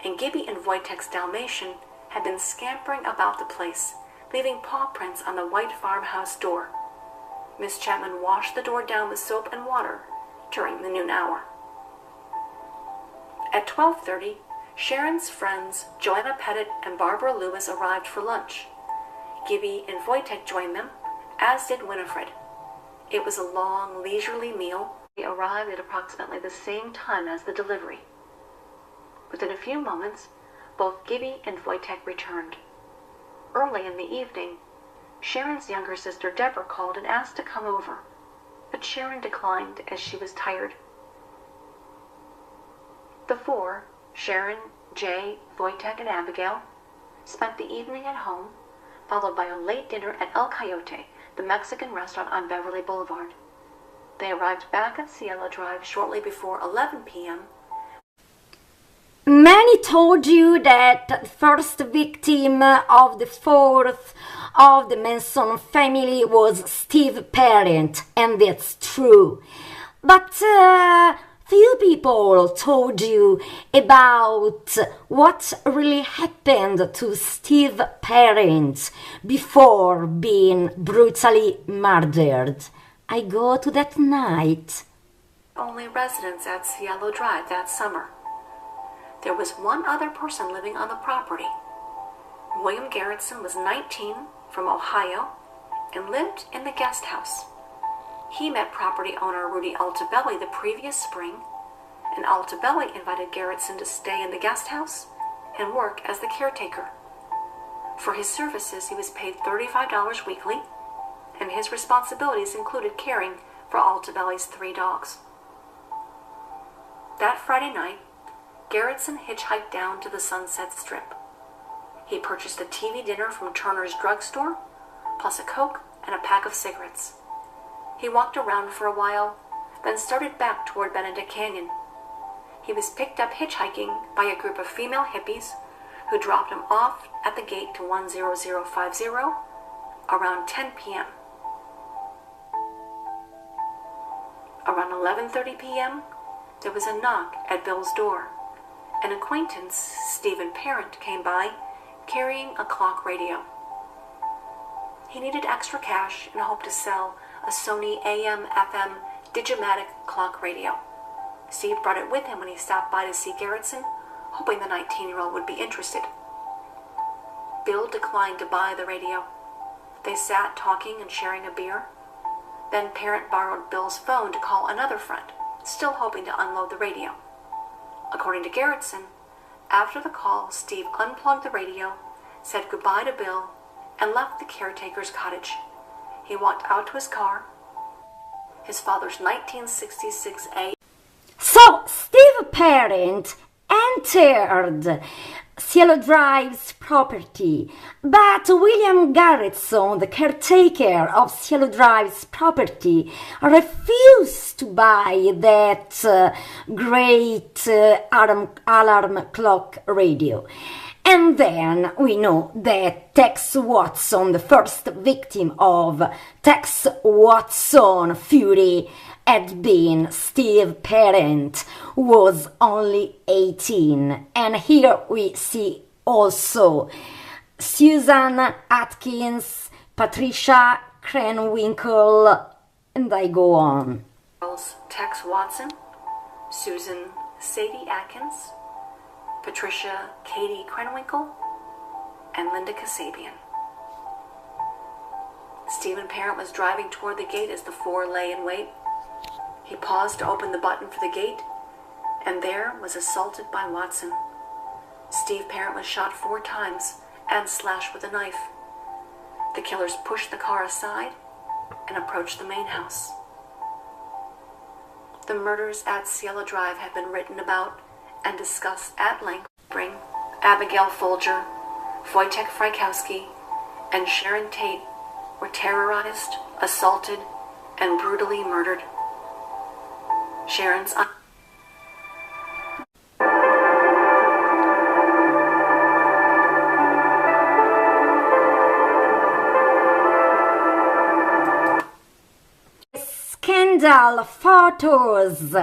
and Gibby and Wojtek's Dalmatian had been scampering about the place, leaving paw prints on the white farmhouse door. Miss Chapman washed the door down with soap and water during the noon hour. At 12:30, Sharon's friends Joanna Pettit and Barbara Lewis arrived for lunch. Gibby and Wojtek joined them, as did Winifred. It was a long, leisurely meal. They arrived at approximately the same time as the delivery. Within a few moments, both Gibby and Wojtek returned. Early in the evening, Sharon's younger sister Deborah called and asked to come over, but Sharon declined as she was tired. The four, Sharon, Jay, Wojtek, and Abigail, spent the evening at home, followed by a late dinner at El Coyote, the Mexican restaurant on Beverly Boulevard. They arrived back at Cielo Drive shortly before 11 p.m. Many told you that the first victim of the fourth of the Manson family was Steve Parent, and that's true. But few people told you about what really happened to Steve Parent before being brutally murdered. I go to that night. Only residents at Cielo Drive that summer. There was one other person living on the property. William Garrettson was 19, from Ohio, and lived in the guest house. He met property owner Rudy Altabelli the previous spring, and Altabelli invited Garrettson to stay in the guest house and work as the caretaker. For his services, he was paid $35 weekly, and his responsibilities included caring for Altabelli's 3 dogs. That Friday night, Garrettson hitchhiked down to the Sunset Strip. He purchased a TV dinner from Turner's drugstore, plus a Coke and a pack of cigarettes. He walked around for a while, then started back toward Benedict Canyon. He was picked up hitchhiking by a group of female hippies who dropped him off at the gate to 10050 around 10 p.m. Around 11:30 p.m., there was a knock at Bill's door. An acquaintance, Stephen Parent, came by carrying a clock radio. He needed extra cash and hoped to sell a Sony AM/FM Digimatic clock radio. Steve brought it with him when he stopped by to see Gerritsen, hoping the 19-year-old would be interested. Bill declined to buy the radio. They sat talking and sharing a beer. Then Parent borrowed Bill's phone to call another friend, still hoping to unload the radio. According to Gerritsen, after the call, Steve unplugged the radio, said goodbye to Bill, and left the caretaker's cottage. He walked out to his car. His father's 1966 A. So Steve Parent entered Cielo Drive's property, but William Gerritsen, the caretaker of Cielo Drive's property, refused to buy that great alarm clock radio. And then we know that Tex Watson, the first victim of Tex Watson fury, had been Steve Parent, who was only 18. And here we see also Susan Atkins, Patricia Krenwinkel, and I go on. Tex Watson, Susan Sadie Atkins, Patricia Katie Krenwinkel, and Linda Kasabian. Stephen Parent was driving toward the gate as the four lay in wait. He paused to open the button for the gate, and there was assaulted by Watson. Steve Parent was shot 4 times and slashed with a knife. The killers pushed the car aside and approached the main house. The murders at Cielo Drive have been written about and discussed at length. Bring Abigail Folger, Wojtek Frykowski, and Sharon Tate were terrorized, assaulted, and brutally murdered. Sharon's scandal photos.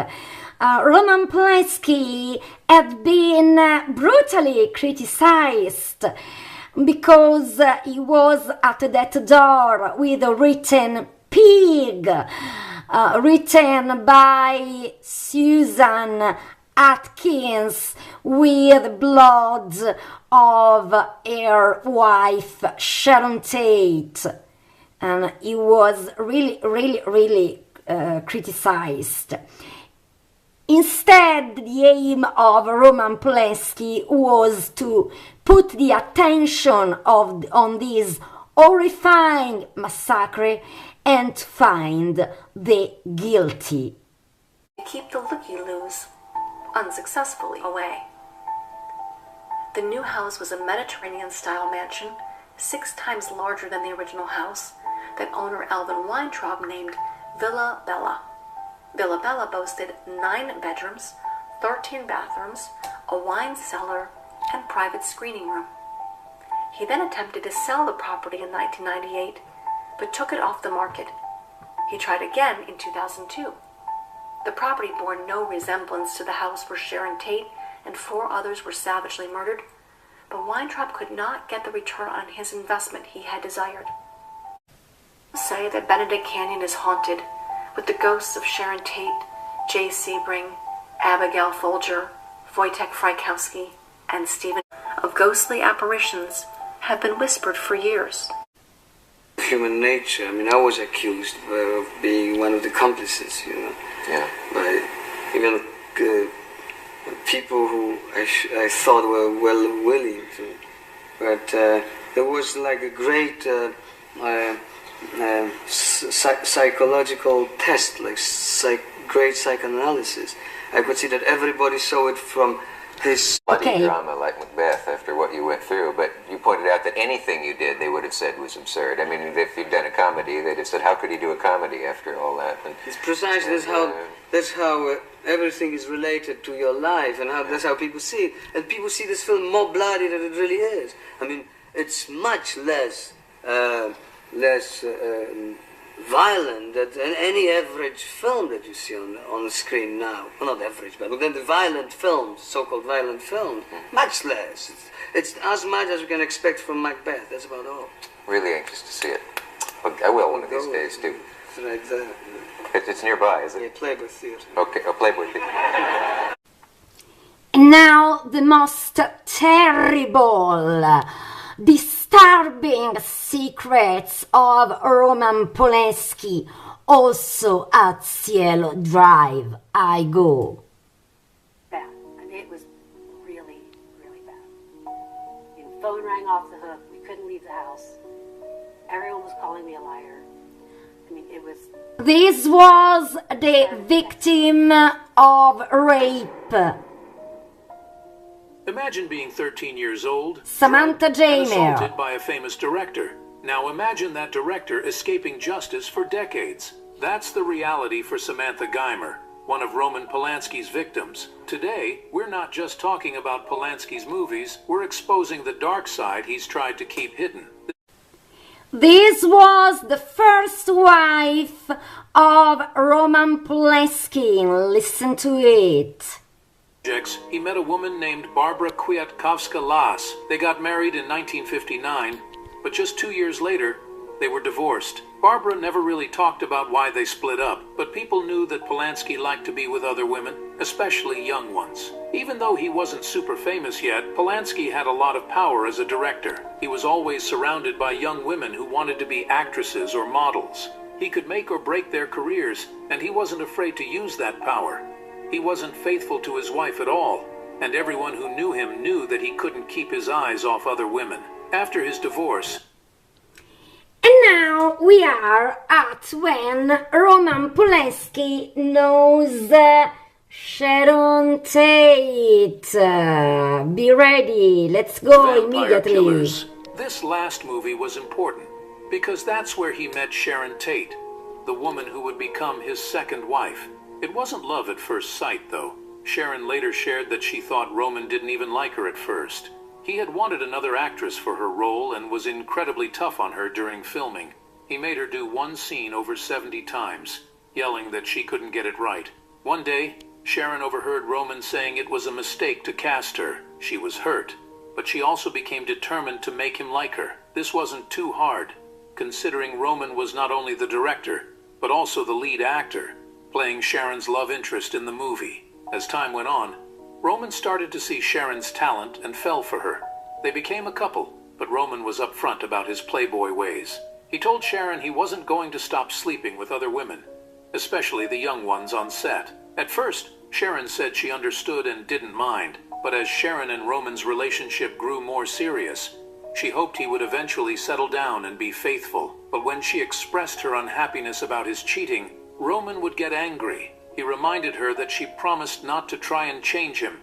Roman Polanski had been brutally criticized because he was at that door with a written pig, written by Susan Atkins with blood of her wife Sharon Tate, and he was really criticized. Instead, the aim of Roman Polanski was to put the attention on this horrifying massacre and find the guilty. Keep the looky-loos unsuccessfully away. The new house was a Mediterranean-style mansion, 6 times larger than the original house, that owner Alvin Weintraub named Villa Bella. Villa Bella boasted 9 bedrooms, 13 bathrooms, a wine cellar, and private screening room. He then attempted to sell the property in 1998, but took it off the market. He tried again in 2002. The property bore no resemblance to the house where Sharon Tate and 4 others were savagely murdered, but Weintraub could not get the return on his investment he had desired. Say that Benedict Canyon is haunted with the ghosts of Sharon Tate, Jay Sebring, Abigail Folger, Wojtek Frykowski, and Stephen. Of ghostly apparitions have been whispered for years. Human nature. I mean, I was accused of being one of the accomplices, Yeah. by even people who I thought were well willing to. But there was like a great psychological test, like great psychoanalysis. I could see that everybody saw it from his bloody drama like Macbeth after what you went through, but you pointed out that anything you did they would have said was absurd. I mean, if you'd done a comedy, they'd have said, how could he do a comedy after all that? And, it's precisely that's how everything is related to your life, and that's how people see it. And people see this film more bloody than it really is. I mean, it's much less violent than any average film that you see on the screen now. Well, not average, but then the violent films, so-called violent films, much less. It's as much as we can expect from Macbeth. That's about all. Really anxious to see it. Well, I will one of these days, too. It's right there. It's nearby, is it? Yeah, Playboy Theatre. Okay, Playboy Theatre. And now the most terrible, disturbing secrets of Roman Polanski, also at Cielo Drive. I go. Bad. I mean, it was really, really bad. The phone rang off the hook. We couldn't leave the house. Everyone was calling me a liar. I mean, it was... This was the victim of rape. Imagine being 13 years old, Samantha drugged, and Jamer. assaulted by a famous director. Now imagine that director escaping justice for decades. That's the reality for Samantha Geimer, one of Roman Polanski's victims. Today, we're not just talking about Polanski's movies, we're exposing the dark side he's tried to keep hidden. This was the first wife of Roman Polanski. Listen to it. He met a woman named Barbara Kwiatkowska-Las. They got married in 1959, but just 2 years later, they were divorced. Barbara never really talked about why they split up, but people knew that Polanski liked to be with other women, especially young ones. Even though he wasn't super famous yet, Polanski had a lot of power as a director. He was always surrounded by young women who wanted to be actresses or models. He could make or break their careers, and he wasn't afraid to use that power. He wasn't faithful to his wife at all, and everyone who knew him knew that he couldn't keep his eyes off other women. After his divorce... And now we are at when Roman Polanski knows Sharon Tate. Be ready, let's go Vampire immediately. Killers. This last movie was important, because that's where he met Sharon Tate, the woman who would become his second wife. It wasn't love at first sight, though. Sharon later shared that she thought Roman didn't even like her at first. He had wanted another actress for her role and was incredibly tough on her during filming. He made her do one scene over 70 times, yelling that she couldn't get it right. One day, Sharon overheard Roman saying it was a mistake to cast her. She was hurt, but she also became determined to make him like her. This wasn't too hard, considering Roman was not only the director, but also the lead actor, playing Sharon's love interest in the movie. As time went on, Roman started to see Sharon's talent and fell for her. They became a couple, but Roman was upfront about his playboy ways. He told Sharon he wasn't going to stop sleeping with other women, especially the young ones on set. At first, Sharon said she understood and didn't mind, but as Sharon and Roman's relationship grew more serious, she hoped he would eventually settle down and be faithful. But when she expressed her unhappiness about his cheating, Roman would get angry. He reminded her that she promised not to try and change him,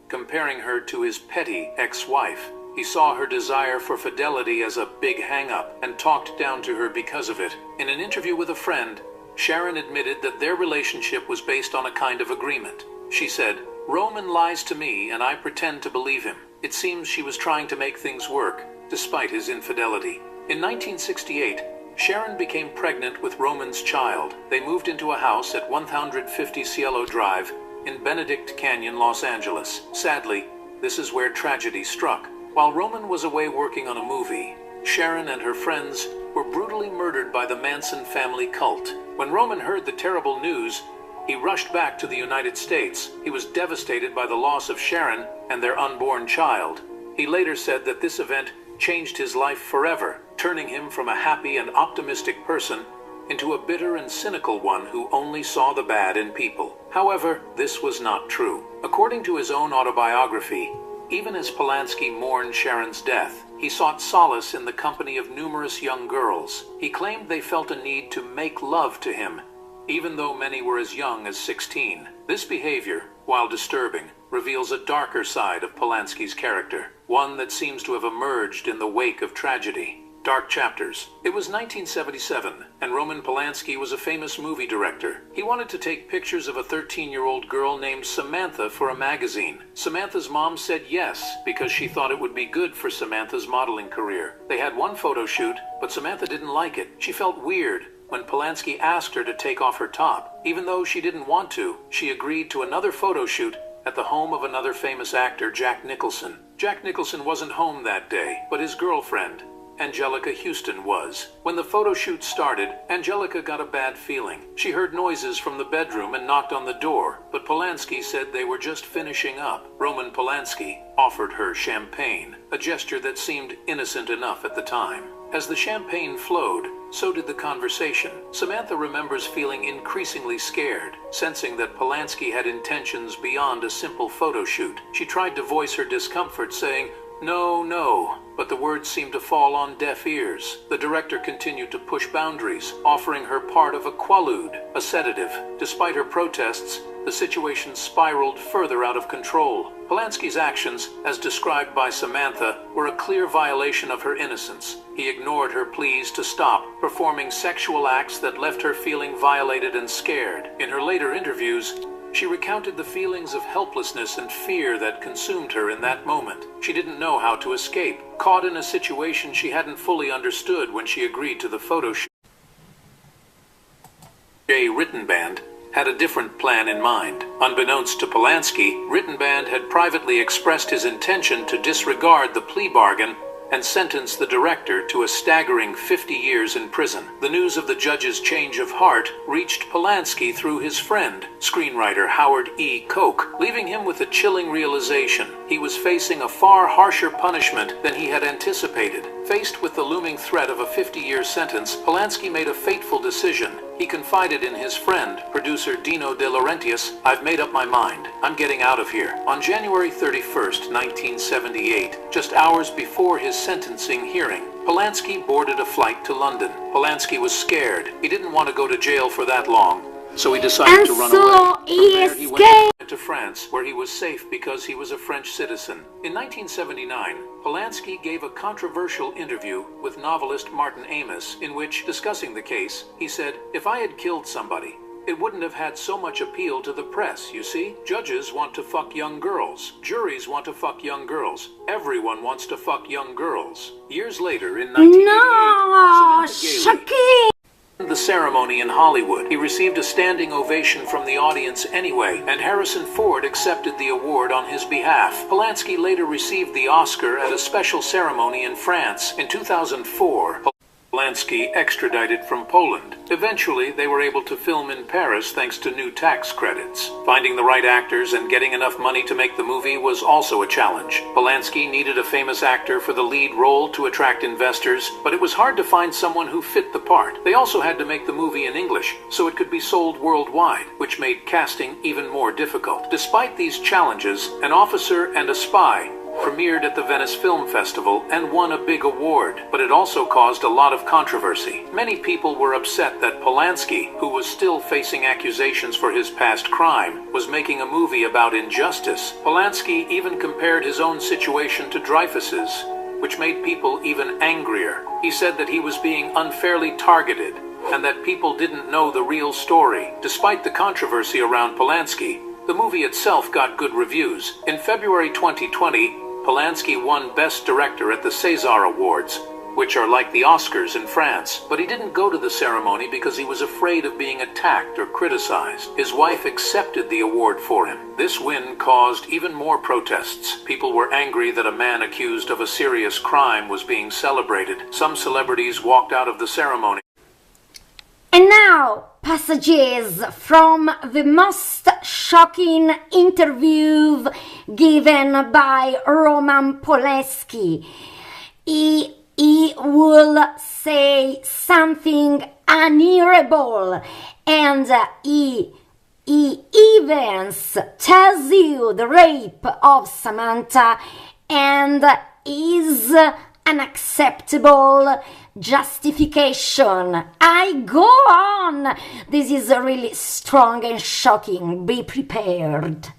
comparing her to his petty ex-wife. He saw her desire for fidelity as a big hang-up and talked down to her because of it. In an interview with a friend, Sharon admitted that their relationship was based on a kind of agreement. She said, "Roman lies to me and I pretend to believe him." It seems she was trying to make things work, despite his infidelity. In 1968, Sharon became pregnant with Roman's child. They moved into a house at 150 Cielo Drive in Benedict Canyon, Los Angeles. Sadly, this is where tragedy struck. While Roman was away working on a movie, Sharon and her friends were brutally murdered by the Manson family cult. When Roman heard the terrible news, he rushed back to the United States. He was devastated by the loss of Sharon and their unborn child. He later said that this event changed his life forever, turning him from a happy and optimistic person into a bitter and cynical one who only saw the bad in people. However, this was not true. According to his own autobiography, even as Polanski mourned Sharon's death, he sought solace in the company of numerous young girls. He claimed they felt a need to make love to him, even though many were as young as 16. This behavior, while disturbing, reveals a darker side of Polanski's character, one that seems to have emerged in the wake of tragedy. Dark Chapters. It was 1977, and Roman Polanski was a famous movie director. He wanted to take pictures of a 13-year-old girl named Samantha for a magazine. Samantha's mom said yes, because she thought it would be good for Samantha's modeling career. They had one photo shoot, but Samantha didn't like it. She felt weird, when Polanski asked her to take off her top. Even though she didn't want to, she agreed to another photo shoot at the home of another famous actor, Jack Nicholson. Jack Nicholson wasn't home that day, but his girlfriend, Angelica Houston, was. When the photo shoot started, Angelica got a bad feeling. She heard noises from the bedroom and knocked on the door, but Polanski said they were just finishing up. Roman Polanski offered her champagne, a gesture that seemed innocent enough at the time. As the champagne flowed, so did the conversation. Samantha remembers feeling increasingly scared, sensing that Polanski had intentions beyond a simple photo shoot. She tried to voice her discomfort, saying, "No, no," but the words seemed to fall on deaf ears. The director continued to push boundaries, offering her part of a quaalude, a sedative. Despite her protests, the situation spiraled further out of control. Polanski's actions, as described by Samantha, were a clear violation of her innocence. He ignored her pleas to stop, performing sexual acts that left her feeling violated and scared. In her later interviews, she recounted the feelings of helplessness and fear that consumed her in that moment. She didn't know how to escape, caught in a situation she hadn't fully understood when she agreed to the photo shoot. Jay Rittenband had a different plan in mind. Unbeknownst to Polanski, Rittenband had privately expressed his intention to disregard the plea bargain and sentence the director to a staggering 50 years in prison. The news of the judge's change of heart reached Polanski through his friend, screenwriter Howard E. Koch, leaving him with a chilling realization. He was facing a far harsher punishment than he had anticipated. Faced with the looming threat of a 50-year sentence, Polanski made a fateful decision. He confided in his friend, producer Dino De Laurentiis, "I've made up my mind. I'm getting out of here." On January 31st, 1978, just hours before his sentencing hearing, Polanski boarded a flight to London. Polanski was scared. He didn't want to go to jail for that long, so he decided to run away. He went to France, where he was safe because he was a French citizen. In 1979, Polanski gave a controversial interview with novelist Martin Amis, in which, discussing the case, he said, "If I had killed somebody, it wouldn't have had so much appeal to the press, you see? Judges want to fuck young girls. Juries want to fuck young girls. Everyone wants to fuck young girls." Years later, in 1988, Samantha Gailey the ceremony in Hollywood. He received a standing ovation from the audience anyway, and Harrison Ford accepted the award on his behalf. Polanski later received the Oscar at a special ceremony in France. In 2004, Polanski extradited from Poland. Eventually, they were able to film in Paris thanks to new tax credits. Finding the right actors and getting enough money to make the movie was also a challenge. Polanski needed a famous actor for the lead role to attract investors, but it was hard to find someone who fit the part. They also had to make the movie in English, so it could be sold worldwide, which made casting even more difficult. Despite these challenges, An Officer and a Spy premiered at the Venice Film Festival and won a big award, but it also caused a lot of controversy. Many people were upset that Polanski, who was still facing accusations for his past crime, was making a movie about injustice. Polanski even compared his own situation to Dreyfus's, which made people even angrier. He said that he was being unfairly targeted and that people didn't know the real story. Despite the controversy around Polanski, the movie itself got good reviews. In February 2020, Polanski won Best Director at the César Awards, which are like the Oscars in France. But he didn't go to the ceremony because he was afraid of being attacked or criticized. His wife accepted the award for him. This win caused even more protests. People were angry that a man accused of a serious crime was being celebrated. Some celebrities walked out of the ceremony. And now, passages from the most shocking interview given by Roman Polanski. He will say something unhearable, and he even tells you the rape of Samantha and is unacceptable justification. I go on. This is really strong and shocking. Be prepared.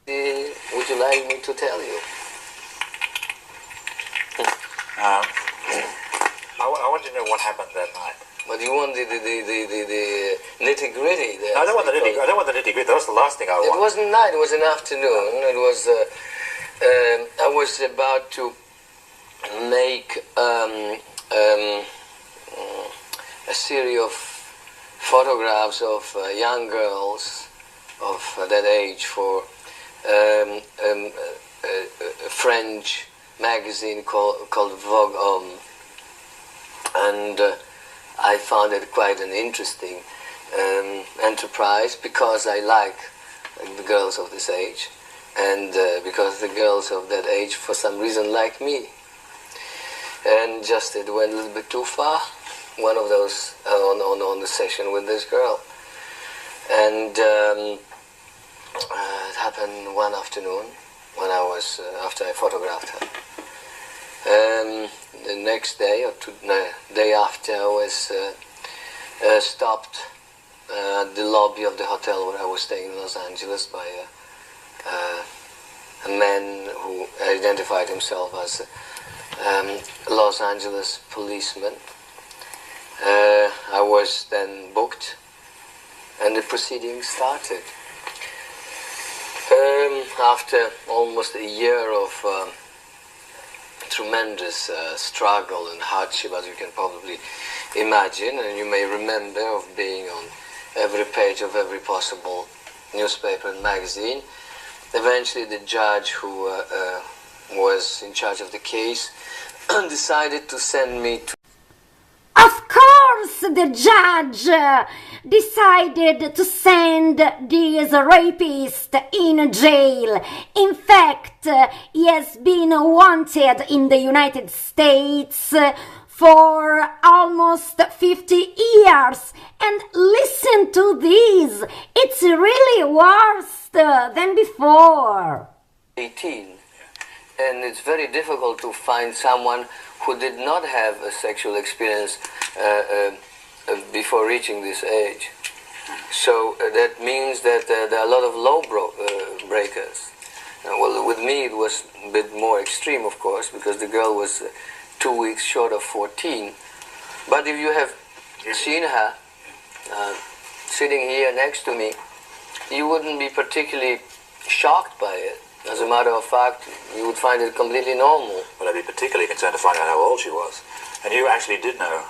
Would you like me to tell you? I want to know what happened that night. But you want the nitty gritty? I don't want the nitty. I don't want the nitty gritty. That was the last thing I want. It wasn't night. It was an afternoon. It was. I was about to make a series of photographs of young girls of that age for a French magazine called Vogue Homme, and I found it quite an interesting enterprise because I like the girls of this age, and because the girls of that age for some reason like me. And just it went a little bit too far, one of those on the session with this girl. And it happened one afternoon when I was, after I photographed her. The next day, or day after, I was stopped at the lobby of the hotel where I was staying in Los Angeles by a man who identified himself as a Los Angeles policeman. I was then booked, and the proceedings started. After almost a year of tremendous struggle and hardship, as you can probably imagine, and you may remember, of being on every page of every possible newspaper and magazine, eventually the judge who was in charge of the case decided to send me to... Of course, the judge decided to send this rapist in jail. In fact, he has been wanted in the United States for almost 50 years. And listen to this, it's really worse than before. 18. And it's very difficult to find someone who did not have a sexual experience before reaching this age. So that means that there are a lot of law breakers. Well, with me it was a bit more extreme, of course, because the girl was 2 weeks short of 14. But if you have seen her sitting here next to me, you wouldn't be particularly shocked by it. As a matter of fact, you would find it completely normal. Well, I'd be particularly concerned to find out how old she was. And you actually did know.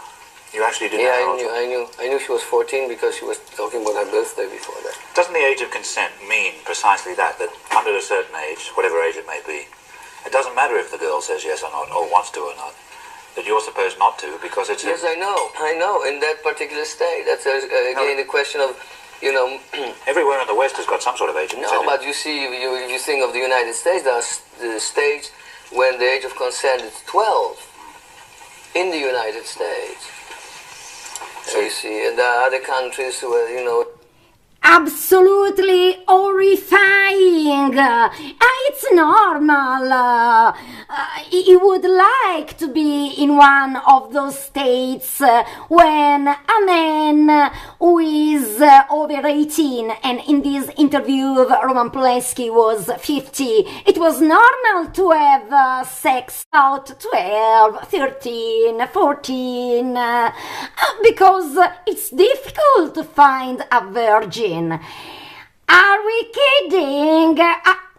You actually did know how old she was. I knew she was 14 because she was talking about her birthday before that. Doesn't the age of consent mean precisely that under a certain age, whatever age it may be, it doesn't matter if the girl says yes or not, or wants to or not, that you're supposed not to because it's... Yes, I know, in that particular state. That's again the question of, you know... Everywhere in the West has got some sort of age of consent. No, but you see, if you think of the United States, there are the states when the age of consent is 12 in the United States. So you see, and there are other countries where, you know... Absolutely horrifying. It's normal. He would like to be in one of those states when a man who is over 18, and in this interview Roman Polanski was 50, it was normal to have sex out 12, 13, 14, because it's difficult to find a virgin. Are we kidding?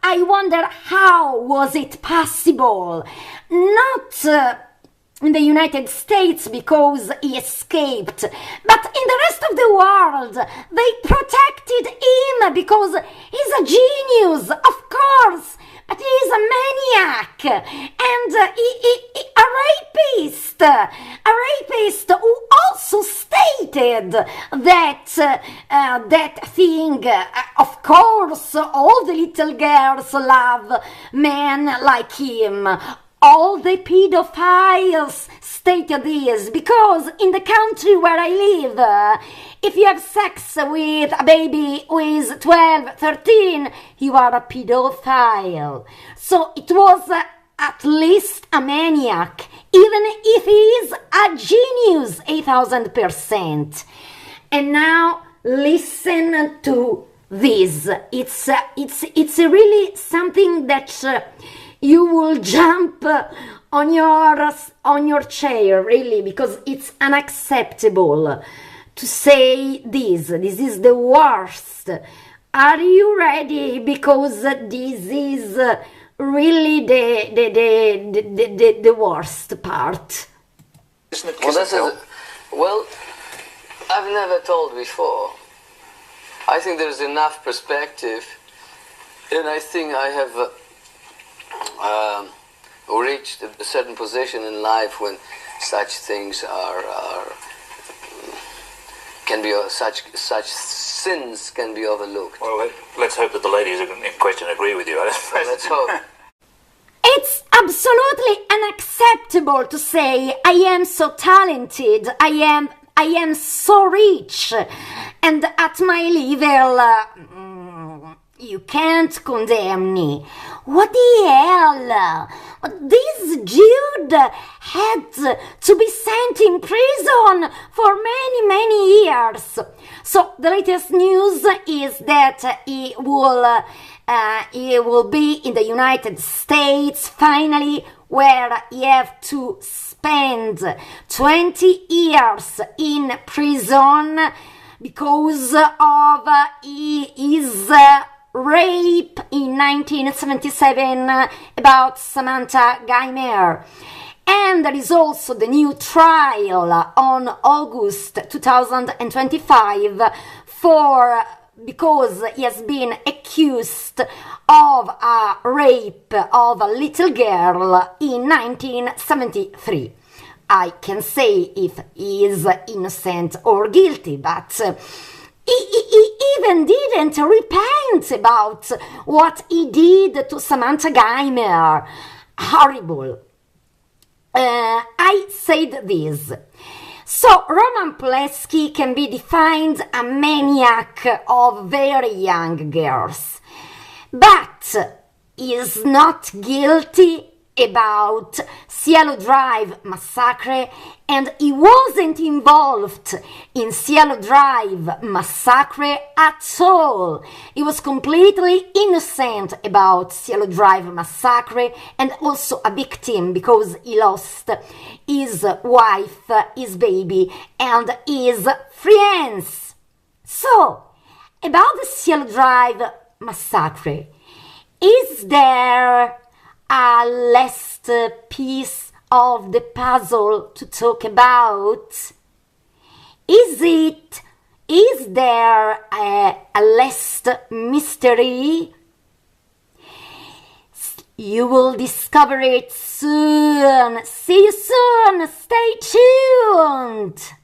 I wonder how was it possible? Not in the United States because he escaped, but in the rest of the world they protected him because he's a genius, of course, but he's a maniac and a rapist who also stated that that thing, of course, all the little girls love men like him. All the pedophiles stated this because in the country where I live, if you have sex with a baby who is 12, 13, you are a pedophile. So it was at least a maniac, even if he is a genius, 8,000%. And now listen to this. It's really something that you will jump on your chair, really, because it's unacceptable to say this. This is the worst. Are you ready? Because this is really the worst part. Well, I've never told before. I think there's enough perspective, and I think I have reached a certain position in life when such things can be such sins can be overlooked. Well, let's hope that the ladies in question agree with you. Well, let's hope. It's absolutely unacceptable to say I am so talented, I am so rich, and at my level, you can't condemn me. What the hell? This dude had to be sent in prison for many years. So the latest news is that he will be in the United States finally, where he have to spend 20 years in prison because of his rape in 1977 about Samantha Geimer. And there is also the new trial on August 2025 because he has been accused of a rape of a little girl in 1973. I can say if he is innocent or guilty, but he even didn't repent about what he did to Samantha Geimer. Horrible. I said this. So Roman Polanski can be defined a maniac of very young girls, but he is not guilty about Cielo Drive Massacre, and he wasn't involved in Cielo Drive Massacre at all. He was completely innocent about Cielo Drive Massacre and also a victim because he lost his wife, his baby, and his friends. So, about the Cielo Drive Massacre, is there a last piece of the puzzle to talk about? Is there a last mystery? You will discover it soon. See you soon. Stay tuned.